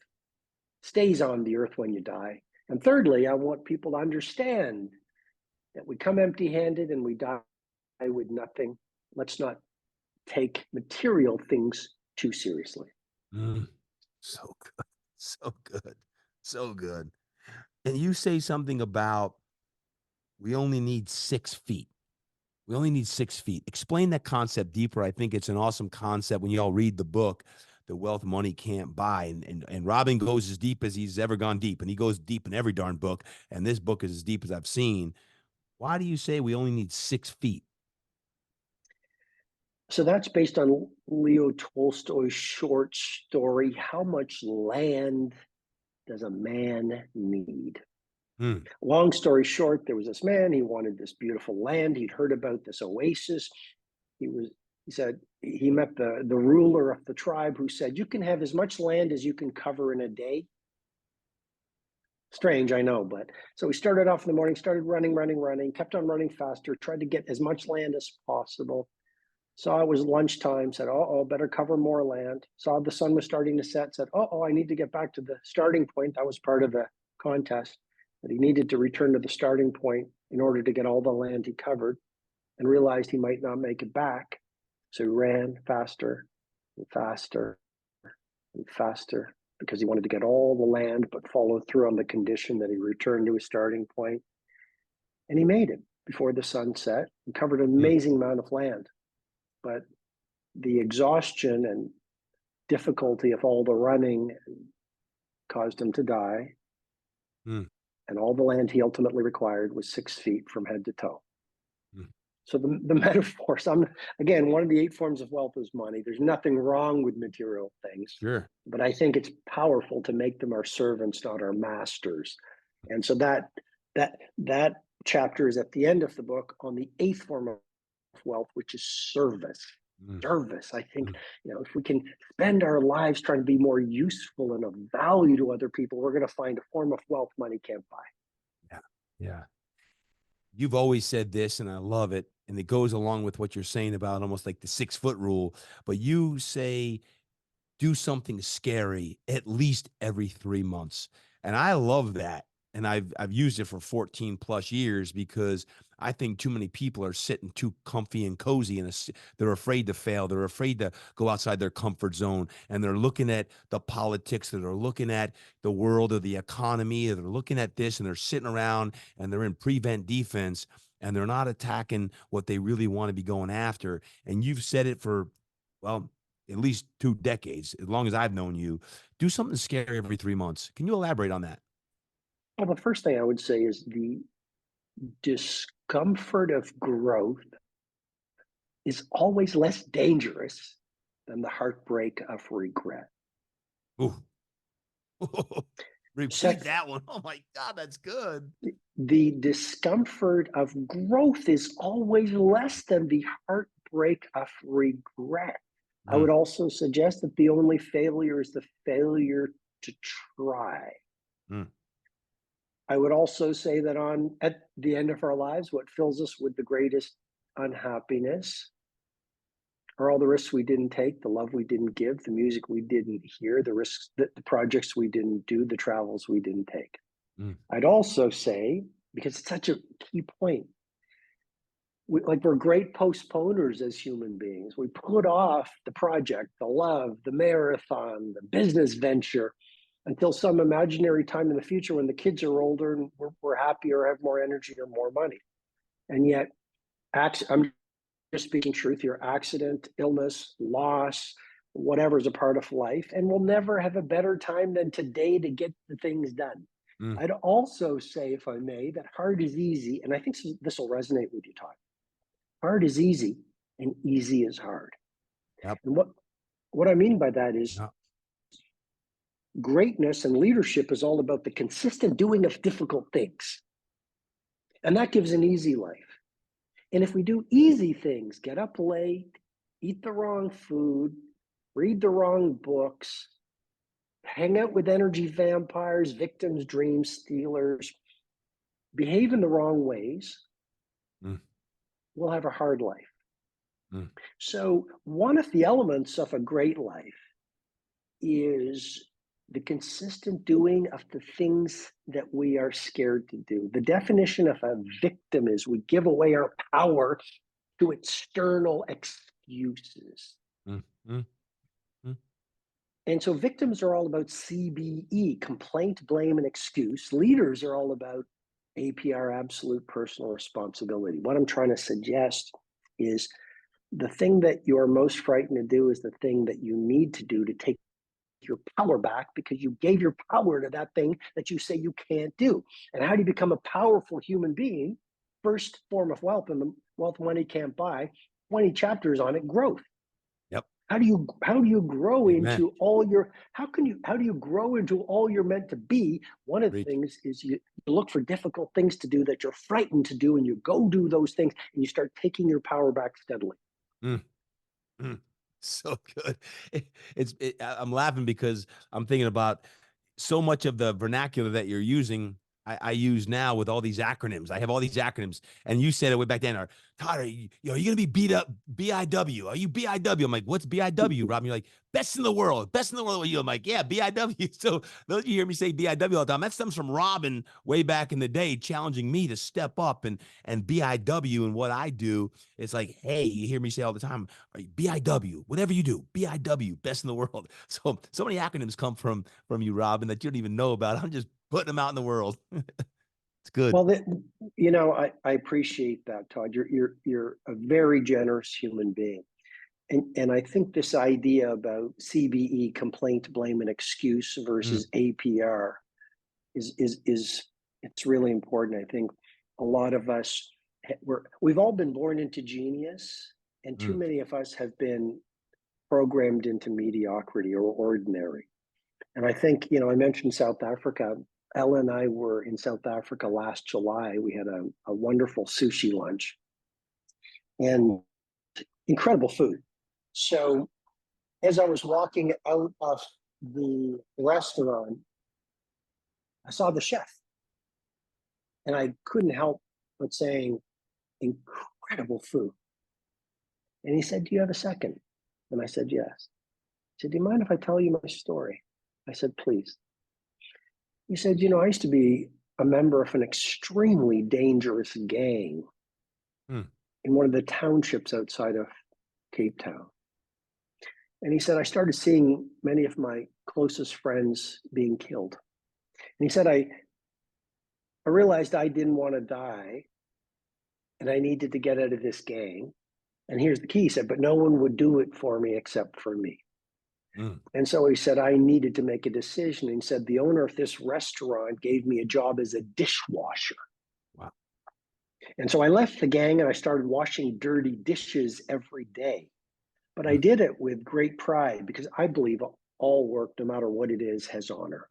stays on the earth when you die. And thirdly, I want people to understand that we come empty-handed and we die with nothing. Let's not take material things too seriously. So good. So good. So good. And you say something about we only need 6 feet. We only need 6 feet. Explain that concept deeper. I think it's an awesome concept when you all read the book, The Wealth Money Can't Buy. And Robin goes as deep as he's ever gone deep. And he goes deep in every darn book. And this book is as deep as I've seen. Why do you say we only need 6 feet? So that's based on Leo Tolstoy's short story, How Much Land Does a Man Need? Mm. Long story short, there was this man, he wanted this beautiful land. He'd heard about this oasis. He said, he met the ruler of the tribe who said, you can have as much land as you can cover in a day. Strange, I know, but so we started off in the morning, started running, kept on running faster, tried to get as much land as possible. Saw it was lunchtime, said, oh, better cover more land. Saw the sun was starting to set, said, oh, I need to get back to the starting point. That was part of the contest, that he needed to return to the starting point in order to get all the land he covered, and realized he might not make it back. So he ran faster and faster and faster because he wanted to get all the land, but followed through on the condition that he returned to his starting point. And he made it before the sun set and covered an Mm. amazing amount of land. But the exhaustion and difficulty of all the running caused him to die. Mm. And all the land he ultimately required was 6 feet from head to toe. Mm. So the metaphors, again, one of the 8 forms of wealth is money. There's nothing wrong with material things, Sure. but I think it's powerful to make them our servants, not our masters. And so that chapter is at the end of the book on the 8th form of wealth, which is service. Mm. Service. I think, Mm. if we can spend our lives trying to be more useful and of value to other people, we're going to find a form of wealth money can't buy. Yeah. Yeah. You've always said this, and I love it. And it goes along with what you're saying about almost like the 6-foot rule. But you say, do something scary at least every 3 months. And I love that. And I've used it for 14 plus years because I think too many people are sitting too comfy and cozy and they're afraid to fail. They're afraid to go outside their comfort zone, and they're looking at the politics, that are looking at the world or the economy, or they're looking at this, and they're sitting around and they're in prevent defense, and they're not attacking what they really want to be going after. And you've said it for, well, at least 2 decades, as long as I've known you. Do something scary every 3 months. Can you elaborate on that? Well, the first thing I would say is the discomfort of growth is always less dangerous than the heartbreak of regret. Ooh. Repeat Sec- that one. Oh my God, that's good. the discomfort of growth is always less than the heartbreak of regret. I Mm. would also suggest that the only failure is the failure to try. Mm. I would also say that at the end of our lives, what fills us with the greatest unhappiness are all the risks we didn't take, the love we didn't give, the music we didn't hear, the risks, the projects we didn't do, the travels we didn't take. Mm. I'd also say, because it's such a key point, we're great postponers as human beings. We put off the project, the love, the marathon, the business venture until some imaginary time in the future when the kids are older and we're happier, have more energy or more money. And yet, I'm just speaking truth here, accident, illness, loss, whatever is a part of life. And we'll never have a better time than today to get the things done. Mm. I'd also say, if I may, that hard is easy. And I think this will resonate with you, Todd. Hard is easy and easy is hard. Yep. And what I mean by that is Yep. greatness and leadership is all about the consistent doing of difficult things. And that gives an easy life. And if we do easy things, get up late, eat the wrong food, read the wrong books, hang out with energy vampires, victims, dream stealers, behave in the wrong ways, Mm. we'll have a hard life. Mm. So, one of the elements of a great life is the consistent doing of the things that we are scared to do. The definition of a victim is we give away our power to external excuses. Mm. Mm. Mm. And so victims are all about CBE, complaint, blame, and excuse. Leaders are all about APR, absolute personal responsibility. What I'm trying to suggest is the thing that you're most frightened to do is the thing that you need to do to take your power back, because you gave your power to that thing that you say you can't do. And how do you become a powerful human being? First form of wealth, and the wealth money can't buy, 20 chapters on it, growth. Yep. how do you grow Amen. into all your how do you grow into all you're meant to be? One of the Preach. things is you look for difficult things to do that you're frightened to do, and you go do those things, and you start taking your power back steadily. Mm, mm. So good. I'm laughing because I'm thinking about so much of the vernacular that you're using. I use now with all these acronyms. I have all these acronyms, and you said it way back then. Or Todd, are you going to be beat up? BIW? Are you BIW? I'm like, what's BIW, Rob? You're like, best in the world, best in the world. I'm like, yeah, BIW. So those you hear me say BIW all the time. That stems from Robin way back in the day, challenging me to step up and BIW. And what I do is like, hey, you hear me say all the time, BIW, whatever you do, BIW, best in the world. So many acronyms come from you, Robin, that you don't even know about. I'm just putting them out in the world. It's good. Well, I appreciate that, Todd. You're a very generous human being. And I think this idea about CBE, complaint, blame, and excuse Mm, versus APR is it's really important. I think a lot of us we've all been born into genius, and too mm. many of us have been programmed into mediocrity or ordinary. And I think, I mentioned South Africa. Ella and I were in South Africa last July. We had a wonderful sushi lunch and incredible food. So as I was walking out of the restaurant, I saw the chef, and I couldn't help but saying, incredible food. And he said, do you have a second? And I said, yes. He said, do you mind if I tell you my story? I said, please. He said, I used to be a member of an extremely dangerous gang Mm. in one of the townships outside of Cape Town. And he said, I started seeing many of my closest friends being killed. And he said, I realized I didn't want to die and I needed to get out of this gang. And here's the key. He said, but no one would do it for me except for me. Mm. And so he said, I needed to make a decision. And he said, the owner of this restaurant gave me a job as a dishwasher. Wow. And so I left the gang and I started washing dirty dishes every day. But I Mm. did it with great pride because I believe all work, no matter what it is, has honor.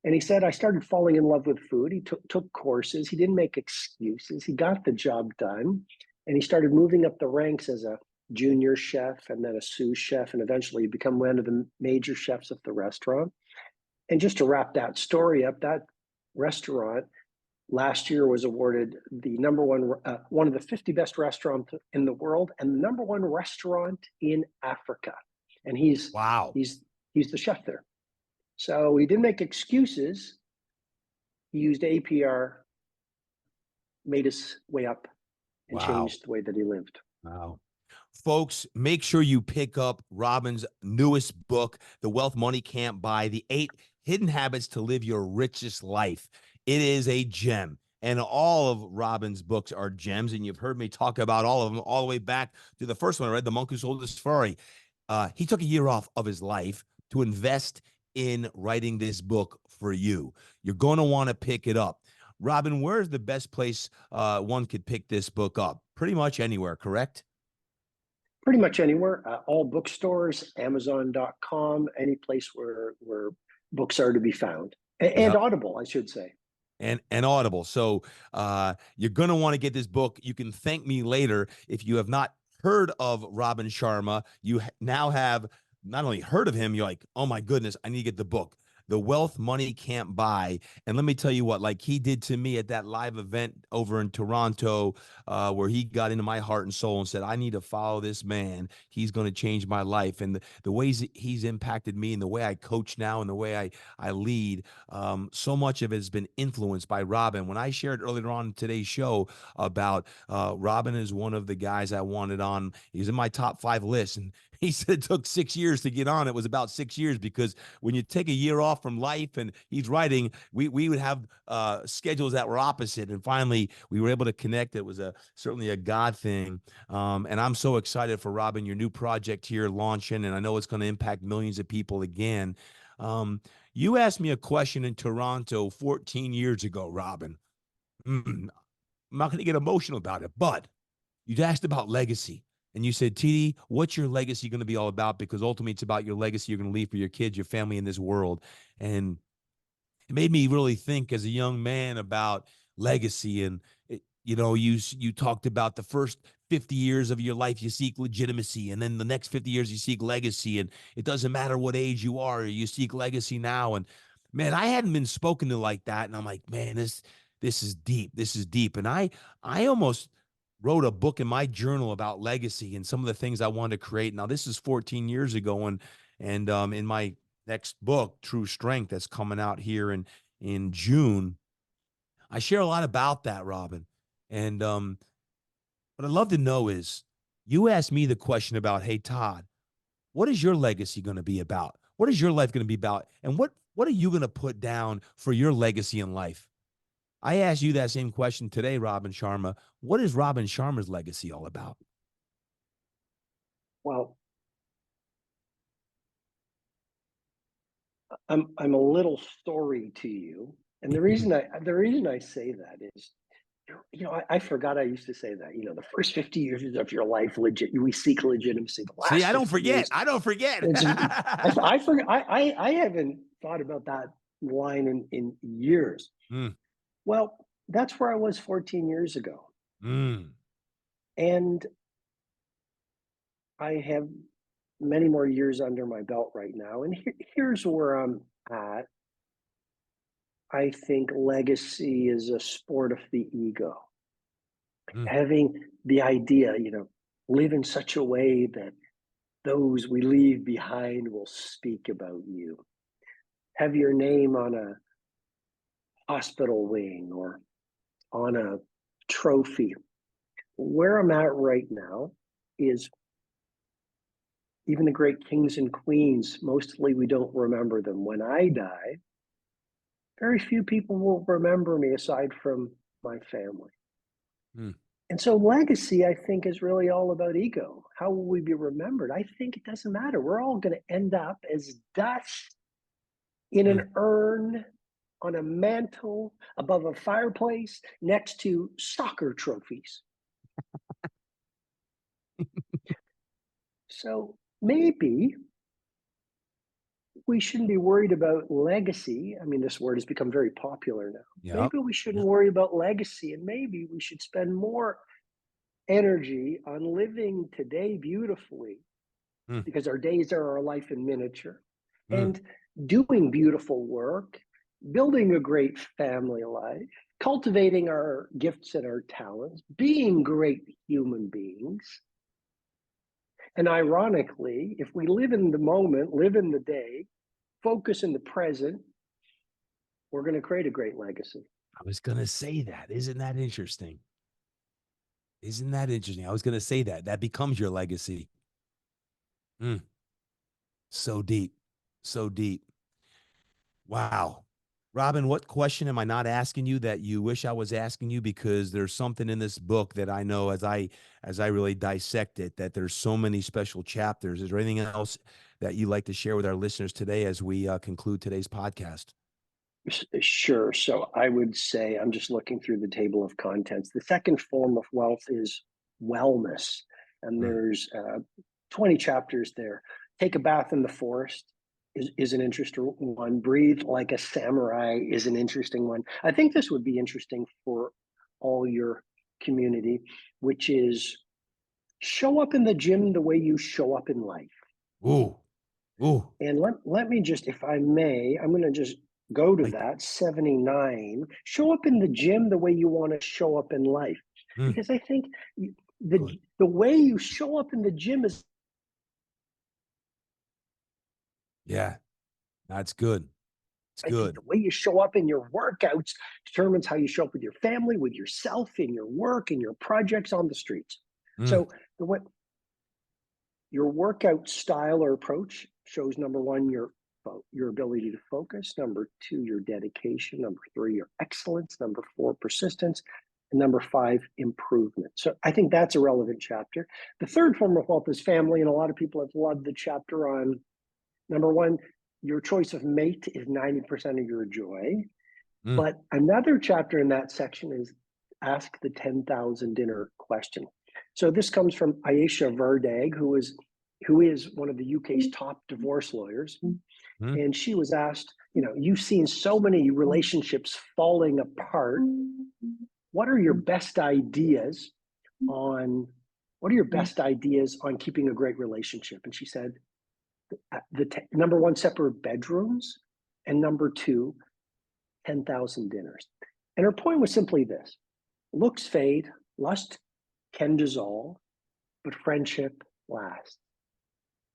And he said, I started falling in love with food. He took courses. He didn't make excuses. He got the job done. And he started moving up the ranks as a junior chef and then a sous chef. And eventually he became one of the major chefs of the restaurant. And just to wrap that story up, that restaurant last year was awarded the number one of the 50 best restaurants in the world and the number one restaurant in Africa. And he's Wow. he's he's the chef there. So he didn't make excuses. He used APR, made his way up, and Wow. changed the way that he lived. Wow. Folks, make sure you pick up Robin's newest book, The Wealth Money Can't Buy, The 8 Hidden Habits to Live Your Richest Life. It is a gem. And all of Robin's books are gems. And you've heard me talk about all of them all the way back to the first one I read, The Monk Who Sold His Ferrari. He took a year off of his life to invest in writing this book for you. You're going to want to pick it up. Robin, where's the best place one could pick this book up? Pretty much anywhere, correct? Pretty much anywhere, all bookstores, Amazon.com, any place where books are to be found, and Yep. Audible, I should say. And Audible. So you're going to want to get this book. You can thank me later. If you have not heard of Robin Sharma, you now have not only heard of him, you're like, oh my goodness, I need to get the book. The Wealth Money Can't Buy. And let me tell you what, like he did to me at that live event over in Toronto, where he got into my heart and soul and said, I need to follow this man. He's going to change my life. And the ways he's impacted me and the way I coach now and the way I lead, so much of it has been influenced by Robin. When I shared earlier on in today's show about Robin is one of the guys I wanted on, he's in my top 5 list. And he said it took 6 years to get on. It was about 6 years because when you take a year off from life and he's writing, we would have schedules that were opposite. And finally, we were able to connect. It was certainly a God thing. And I'm so excited for Robin, your new project here launching. And I know it's going to impact millions of people again. You asked me a question in Toronto 14 years ago, Robin. I'm not going to get emotional about it, but you asked about legacy. And you said, TD, what's your legacy going to be all about? Because ultimately it's about your legacy you're going to leave for your kids, your family in this world. And it made me really think as a young man about legacy. And you talked about the first 50 years of your life you seek legitimacy, and then the next 50 years you seek legacy, and it doesn't matter what age you are, you seek legacy now. And man, I hadn't been spoken to like that, and I'm like, man, this is deep. This is deep. And I almost wrote a book in my journal about legacy and some of the things I wanted to create. Now this is 14 years ago, and in my next book, True Strength, that's coming out here in June, I share a lot about that, Robin. And what I'd love to know is, you asked me the question about, hey, Todd, what is your legacy going to be about? What is your life going to be about? And what are you going to put down for your legacy in life? I asked you that same question today, Robin Sharma. What is Robin Sharma's legacy all about? Well, I'm a little story to you, and the reason I say that is, I forgot I used to say that. The first 50 years of your life, we seek legitimacy. The See, last I don't 50 forget. years, I don't forget. it's just, I forget. I haven't thought about that line in years. Mm, Well, that's where I was 14 years ago, mm, and I have many more years under my belt right now. And here's where I'm at. I think legacy is a sport of the ego. mm. Having the idea, live in such a way that those we leave behind will speak about you. Have your name on a hospital wing or on a trophy. Where I'm at right now is, even the great kings and queens, mostly we don't remember them. When I die, very few people will remember me aside from my family. Mm. And so legacy, I think, is really all about ego. How will we be remembered? I think it doesn't matter. We're all going to end up as dust in Mm. an urn on a mantle above a fireplace next to soccer trophies. So maybe we shouldn't be worried about legacy. I mean, this word has become very popular now. Yep. Maybe we shouldn't Yep. worry about legacy, and maybe we should spend more energy on living today beautifully, Mm. because our days are our life in miniature, Mm. and doing beautiful work, building a great family life, cultivating our gifts and our talents, being great human beings. And ironically, if we live in the moment, live in the day, focus in the present, we're going to create a great legacy. I was going to say that. Isn't that interesting? Isn't that interesting? I was going to say that. That becomes your legacy. Mm. So deep. So deep. Wow. Robin, what question am I not asking you that you wish I was asking you? Because there's something in this book that I know, as I really dissect it, that there's so many special chapters. Is there anything else that you'd like to share with our listeners today as we conclude today's podcast? Sure. So I would say, I'm just looking through the table of contents. The second form of wealth is wellness. And Mm. there's 20 chapters there. Take a bath in the forest is an interesting one. Breathe like a samurai is an interesting one. I think this would be interesting for all your community, which is show up in the gym the way you show up in life. Ooh. Ooh. And let me just, if I may, I'm going to just go to Like that. that 79. Show up in the gym the way you want to show up in life. Mm. Because I think Good. the way you show up in the gym is, Yeah. That's good. It's I think good. the way you show up in your workouts determines how you show up with your family, with yourself, in your work, in your projects on the streets. Mm. So the way your workout style or approach shows, number one, your ability to focus, number two, your dedication, number three, your excellence, number four, persistence, and number five, improvement. So I think that's a relevant chapter. The third form of wealth is family, and a lot of people have loved the chapter on, number one, your choice of mate is 90% of your joy. Mm. But another chapter in that section is ask the 10,000 dinner question. So this comes from Ayesha Verdag, who is one of the UK's top divorce lawyers. Hmm. And she was asked, you've seen so many relationships falling apart. What are your best ideas on keeping a great relationship? And she said, number one, separate bedrooms, and number two, 10,000 dinners. And her point was simply this: looks fade, lust can dissolve, but friendship lasts.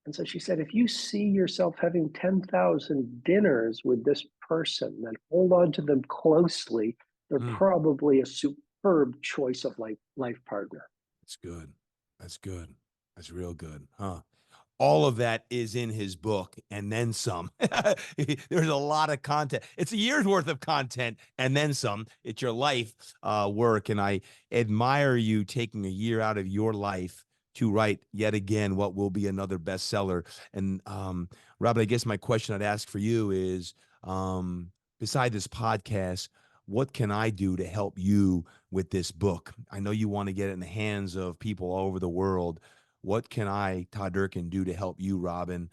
And so she said, if you see yourself having 10,000 dinners with this person, then hold on to them closely. They're probably a superb choice of life partner. That's good. That's good. That's real good. Huh? All of that is in his book and then some. There's a lot of content. It's a year's worth of content and then some. It's your life work. And I admire you taking a year out of your life to write yet again what will be another bestseller. And Robin, I guess my question I'd ask for you is, beside this podcast, what can I do to help you with this book? I know you want to get it in the hands of people all over the world. What can I, Todd Durkan, do to help you, Robin,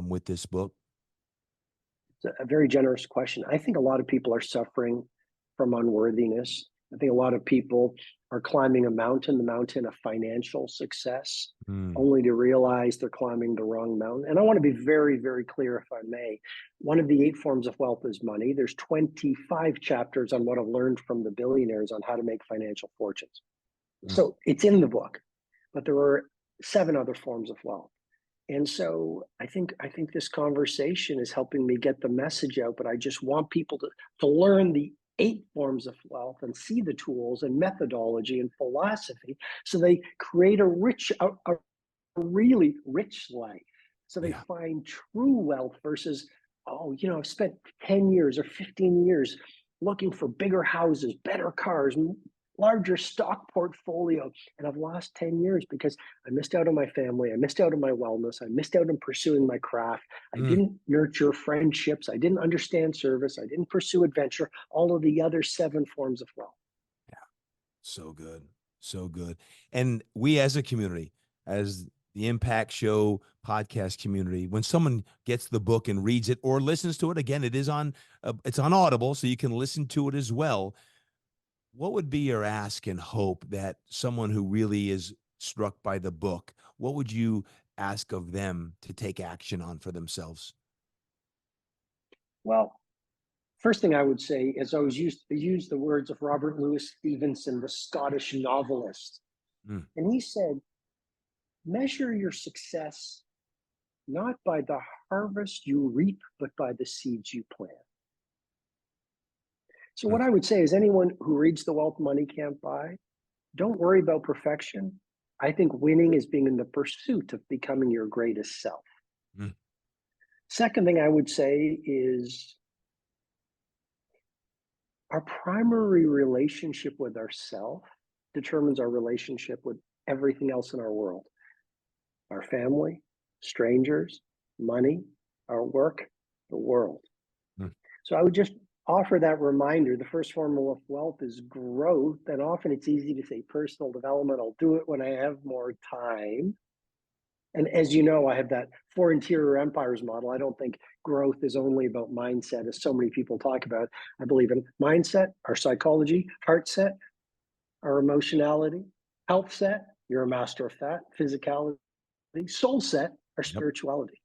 with this book? It's a very generous question. I think a lot of people are suffering from unworthiness. I think a lot of people are climbing the mountain of financial success, only to realize they're climbing the wrong mountain. And I want to be very, very clear, if I may. One of the 8 forms of wealth is money. There's 25 chapters on what I've learned from the billionaires on how to make financial fortunes. So it's in the book, but there are 7 other forms of wealth. And so I think this conversation is helping me get the message out, but I just want people to learn the 8 forms of wealth and see the tools and methodology and philosophy, so they create a really rich life. So they find true wealth versus, I've spent 10 years or 15 years looking for bigger houses, better cars, larger stock portfolio, and I've lost 10 years because I missed out on my family, I missed out on my wellness, I missed out on pursuing my craft, I didn't nurture friendships, I didn't understand service, I didn't pursue adventure, all of the other 7 forms of wealth. Yeah, so good, so good. And we as a community, as the Impact Show podcast community, when someone gets the book and reads it or listens to it, again, it's on Audible, so you can listen to it as well. What would be your ask and hope that someone who really is struck by the book, what would you ask of them to take action on for themselves? Well, first thing I would say is I use the words of Robert Louis Stevenson, the Scottish novelist. And he said, measure your success not by the harvest you reap, but by the seeds you plant. So what I would say is, anyone who reads The Wealth Money Can't Buy, don't worry about perfection. I think winning is being in the pursuit of becoming your greatest self. Second thing I would say is, our primary relationship with ourself determines our relationship with everything else in our world. Our family, strangers, money, our work, the world. So I would just offer that reminder. The first form of wealth is growth. And often it's easy to say personal development, I'll do it when I have more time. And as you know, I have that 4 interior empires model. I don't think growth is only about mindset, as so many people talk about. I believe in mindset, our psychology, heart set, our emotionality, health set, you're a master of that, physicality, soul set, our spirituality.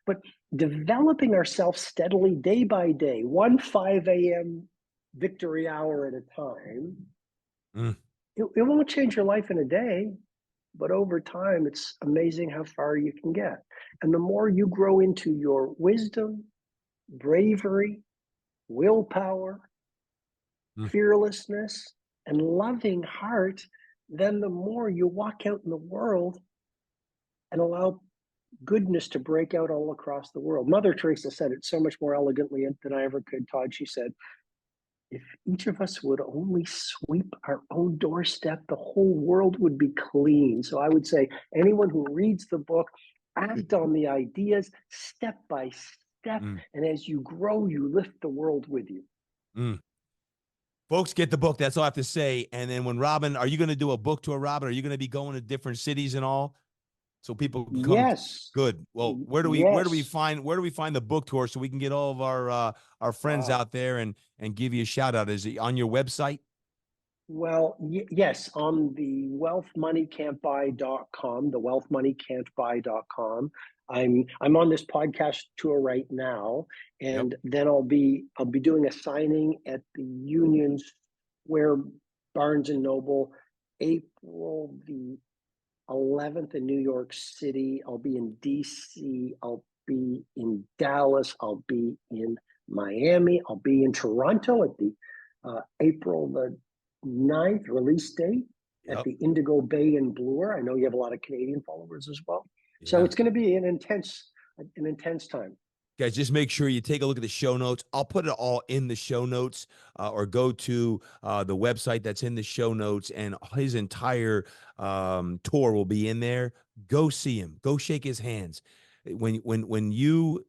But developing ourselves steadily, day by day, one 5 a.m. victory hour at a time, it won't change your life in a day, but over time, it's amazing how far you can get. And the more you grow into your wisdom, bravery, willpower, fearlessness, and loving heart, then the more you walk out in the world and allow goodness to break out all across the world. Mother Teresa said it so much more elegantly than I ever could, Todd. She said, if each of us would only sweep our own doorstep, the whole world would be clean. So I would say, anyone who reads the book, act on the ideas step by step. And as you grow, you lift the world with you. Folks, get the book. That's all I have to say. And then when Robin, are you going to do a book tour, Robin? Are you going to be going to different cities and all so people can come? Yes. Good. Well, Yes. where do we find the book tour so we can get all of our friends Wow. out there and give you a shout out? Is it on your website? Well, yes, on the wealthmoneycantbuy.com, the wealthmoneycantbuy.com. I'm on this podcast tour right now, Yep. and then I'll be doing a signing at the Union Square Barnes and Noble, April the 11th in New York City. I'll be in DC. I'll be in Dallas. I'll be in Miami. I'll be in Toronto at the April the 9th release date at Yep. the Indigo Bay in Bloor. I know you have a lot of Canadian followers as well. So Yeah. it's going to be an intense time. Guys, just make sure you take a look at the show notes. I'll put it all in the show notes, or go to the website that's in the show notes, and his entire tour will be in there. Go see him. Go shake his hands. When you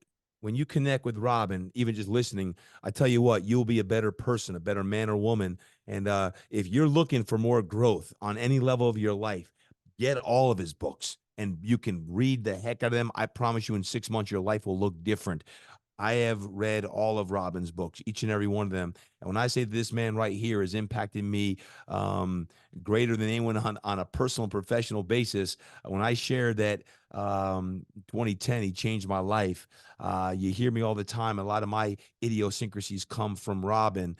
connect with Robin, even just listening, I tell you what, you'll be a better person, a better man or woman. And if you're looking for more growth on any level of your life, get all of his books and you can read the heck out of them. I promise you, in 6 months, your life will look different. I have read all of Robin's books, each and every one of them. And when I say this man right here has impacted me greater than anyone on a personal and professional basis, when I shared that 2010, he changed my life. You hear me all the time. A lot of my idiosyncrasies come from Robin.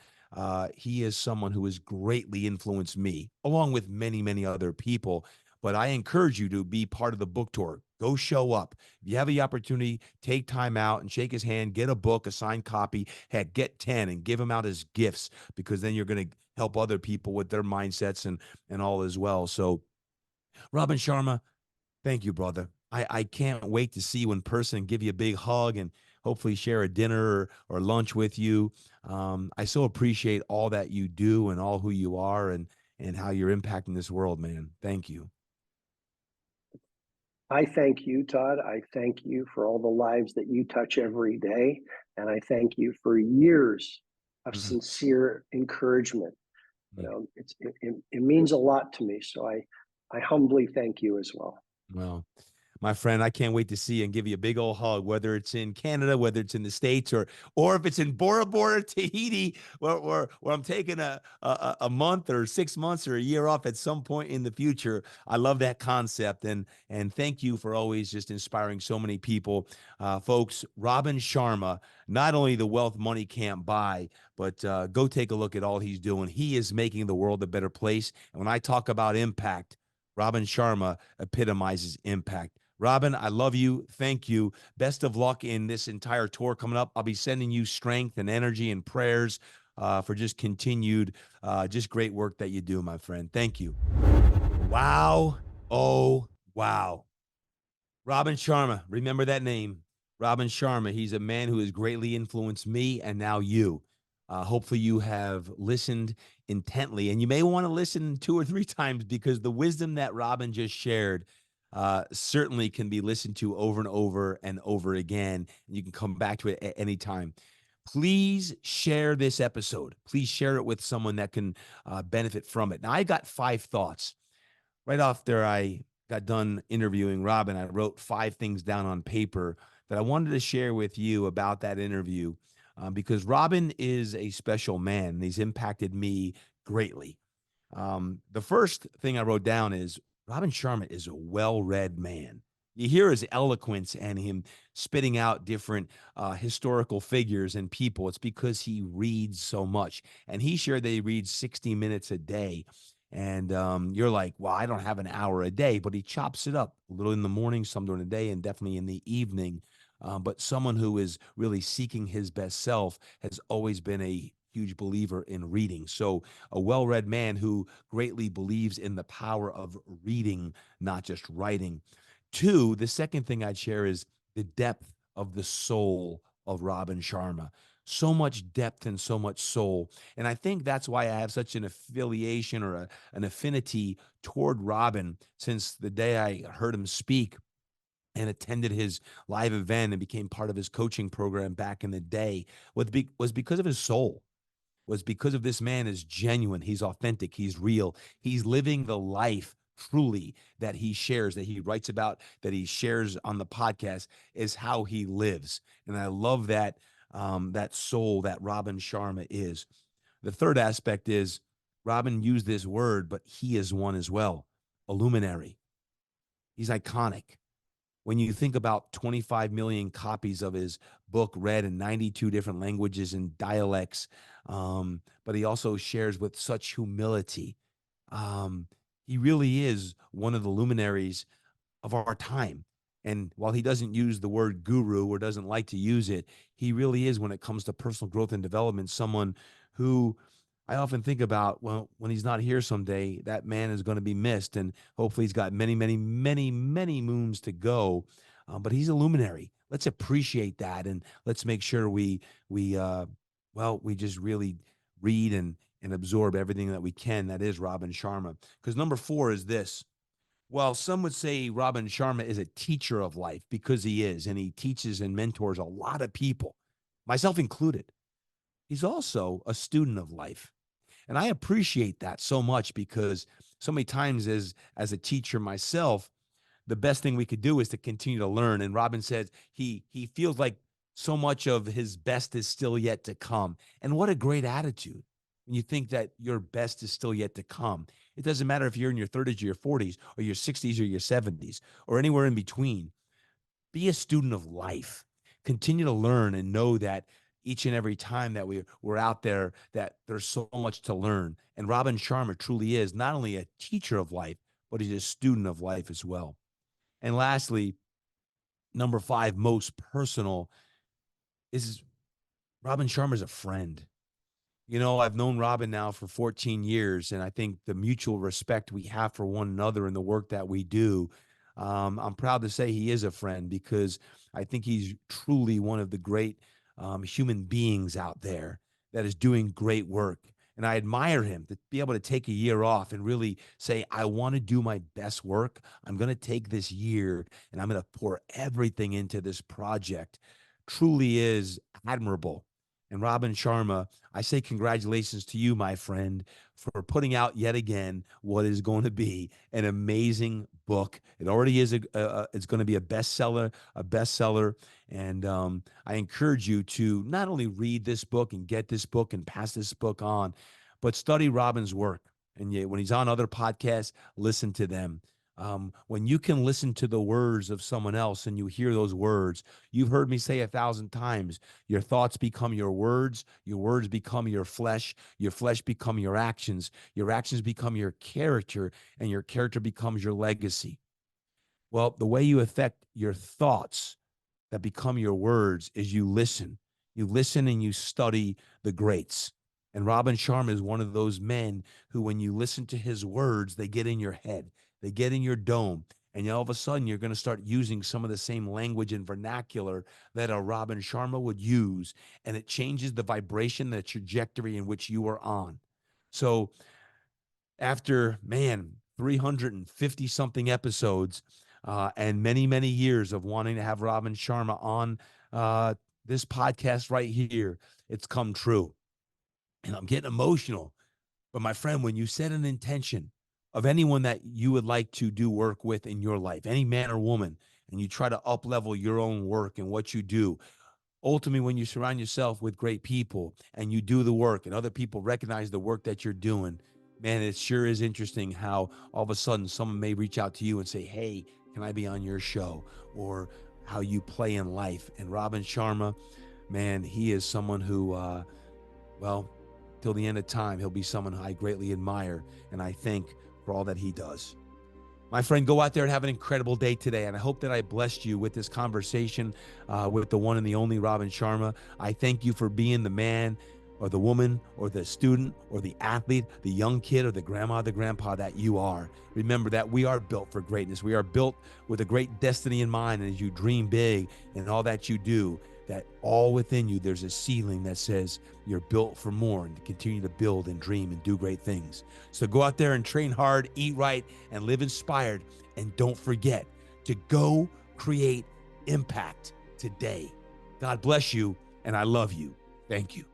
He is someone who has greatly influenced me, along with many, many other people. But I encourage you to be part of the book tour. Go show up. If you have the opportunity, take time out and shake his hand, get a book, a signed copy. Heck, get 10 and give them out as gifts, because then you're going to help other people with their mindsets and all as well. So, Robin Sharma, thank you, brother. I can't wait to see you in person and give you a big hug and hopefully share a dinner or lunch with you. I so appreciate all that you do and all who you are and how you're impacting this world, man. Thank you. I thank you, Todd. I thank you for all the lives that you touch every day. And I thank you for years of Mhm. sincere encouragement. You Mm. know, it means a lot to me. So I humbly thank you as well. Well, my friend, I can't wait to see you and give you a big old hug, whether it's in Canada, whether it's in the States, or if it's in Bora Bora, Tahiti, where I'm taking a month or 6 months or a year off at some point in the future. I love that concept, and thank you for always just inspiring so many people. Folks, Robin Sharma, not only the wealth money can't buy, but go take a look at all he's doing. He is making the world a better place. And when I talk about impact, Robin Sharma epitomizes impact. Robin, I love you. Thank you. Best of luck in this entire tour coming up. I'll be sending you strength and energy and prayers for just continued, just great work that you do, my friend. Thank you. Wow. Oh, wow. Robin Sharma. Remember that name. Robin Sharma. He's a man who has greatly influenced me and now you. Hopefully, you have listened intently, and you may want to listen 2 or 3 times because the wisdom that Robin just shared certainly can be listened to over and over again. And you can come back to it at any time. Please share this episode. Please share it with someone that can benefit from it. Now, I got 5 thoughts right after I got done interviewing Robin. I wrote 5 things down on paper that I wanted to share with you about that interview, because Robin is a special man and he's impacted me greatly. The first thing I wrote down is Robin Sharma is a well-read man. You hear his eloquence and him spitting out different historical figures and people. It's because he reads so much. And he shared that he reads 60 minutes a day. And you're like, well, I don't have an hour a day, but he chops it up a little in the morning, some during the day, and definitely in the evening. But someone who is really seeking his best self has always been a huge believer in reading. So a well-read man who greatly believes in the power of reading, not just writing. Two, the second thing I'd share is the depth of the soul of Robin Sharma. So much depth and so much soul. And I think that's why I have such an affiliation or an affinity toward Robin since the day I heard him speak and attended his live event and became part of his coaching program back in the day was because of his soul. was because of this man is genuine. He's authentic. He's real. He's living the life truly that he shares, that he writes about, that he shares on the podcast is how he lives. And I love that, that soul that Robin Sharma is. The third aspect is Robin used this word, but he is one as well, a luminary. He's iconic. When you think about 25 million copies of his book read in 92 different languages and dialects, but he also shares with such humility. Um, he really is one of the luminaries of our time. And while he doesn't use the word guru or doesn't like to use it, he really is, when it comes to personal growth and development, someone who I often think about, well, when he's not here someday, that man is going to be missed. And hopefully he's got many, many, many, many moons to go. But he's a luminary. Let's appreciate that. And let's make sure we just really read and absorb everything that we can. That is Robin Sharma. Because number 4 is this. Well, some would say Robin Sharma is a teacher of life, because he is, and he teaches and mentors a lot of people, myself included. He's also a student of life. And I appreciate that so much, because so many times as a teacher myself, the best thing we could do is to continue to learn. And Robin says he feels like so much of his best is still yet to come. And what a great attitude when you think that your best is still yet to come. It doesn't matter if you're in your 30s or your 40s or your 60s or your 70s or anywhere in between. Be a student of life. Continue to learn and know that each and every time that we're out there, that there's so much to learn. And Robin Sharma truly is not only a teacher of life, but he's a student of life as well. And lastly, number 5, most personal, is Robin Sharma is a friend. You know, I've known Robin now for 14 years, and I think the mutual respect we have for one another and the work that we do, I'm proud to say he is a friend, because I think he's truly one of the great human beings out there that is doing great work. And I admire him to be able to take a year off and really say, I want to do my best work. I'm going to take this year and I'm going to pour everything into this project. Truly is admirable. And Robin Sharma, I say congratulations to you, my friend, for putting out yet again what is going to be an amazing book. It already is. It's going to be a bestseller, And I encourage you to not only read this book and get this book and pass this book on, but study Robin's work. And yet, when he's on other podcasts, listen to them. When you can listen to the words of someone else and you hear those words, you've heard me say 1,000 times, your thoughts become your words become your flesh become your actions become your character, and your character becomes your legacy. Well, the way you affect your thoughts that become your words is you listen and you study the greats. And Robin Sharma is one of those men who, when you listen to his words, they get in your head. They get in your dome. And all of a sudden, you're going to start using some of the same language and vernacular that a Robin Sharma would use. And it changes the vibration, the trajectory in which you are on. So after, 350 something episodes and many, many years of wanting to have Robin Sharma on this podcast right here, it's come true. And I'm getting emotional. But my friend, when you set an intention of anyone that you would like to do work with in your life, any man or woman, and you try to up-level your own work and what you do, ultimately, when you surround yourself with great people and you do the work and other people recognize the work that you're doing, man, it sure is interesting how all of a sudden someone may reach out to you and say, hey, can I be on your show? Or how you play in life. And Robin Sharma, man, he is someone who, till the end of time, he'll be someone who I greatly admire and I thank for all that he does. My friend, go out there and have an incredible day today. And I hope that I blessed you with this conversation with the one and the only Robin Sharma. I thank you for being the man or the woman or the student or the athlete, the young kid or the grandma, the grandpa that you are. Remember that we are built for greatness. We are built with a great destiny in mind. And as you dream big in all that you do, that all within you, there's a ceiling that says you're built for more and to continue to build and dream and do great things. So go out there and train hard, eat right, and live inspired. And don't forget to go create impact today. God bless you, and I love you. Thank you.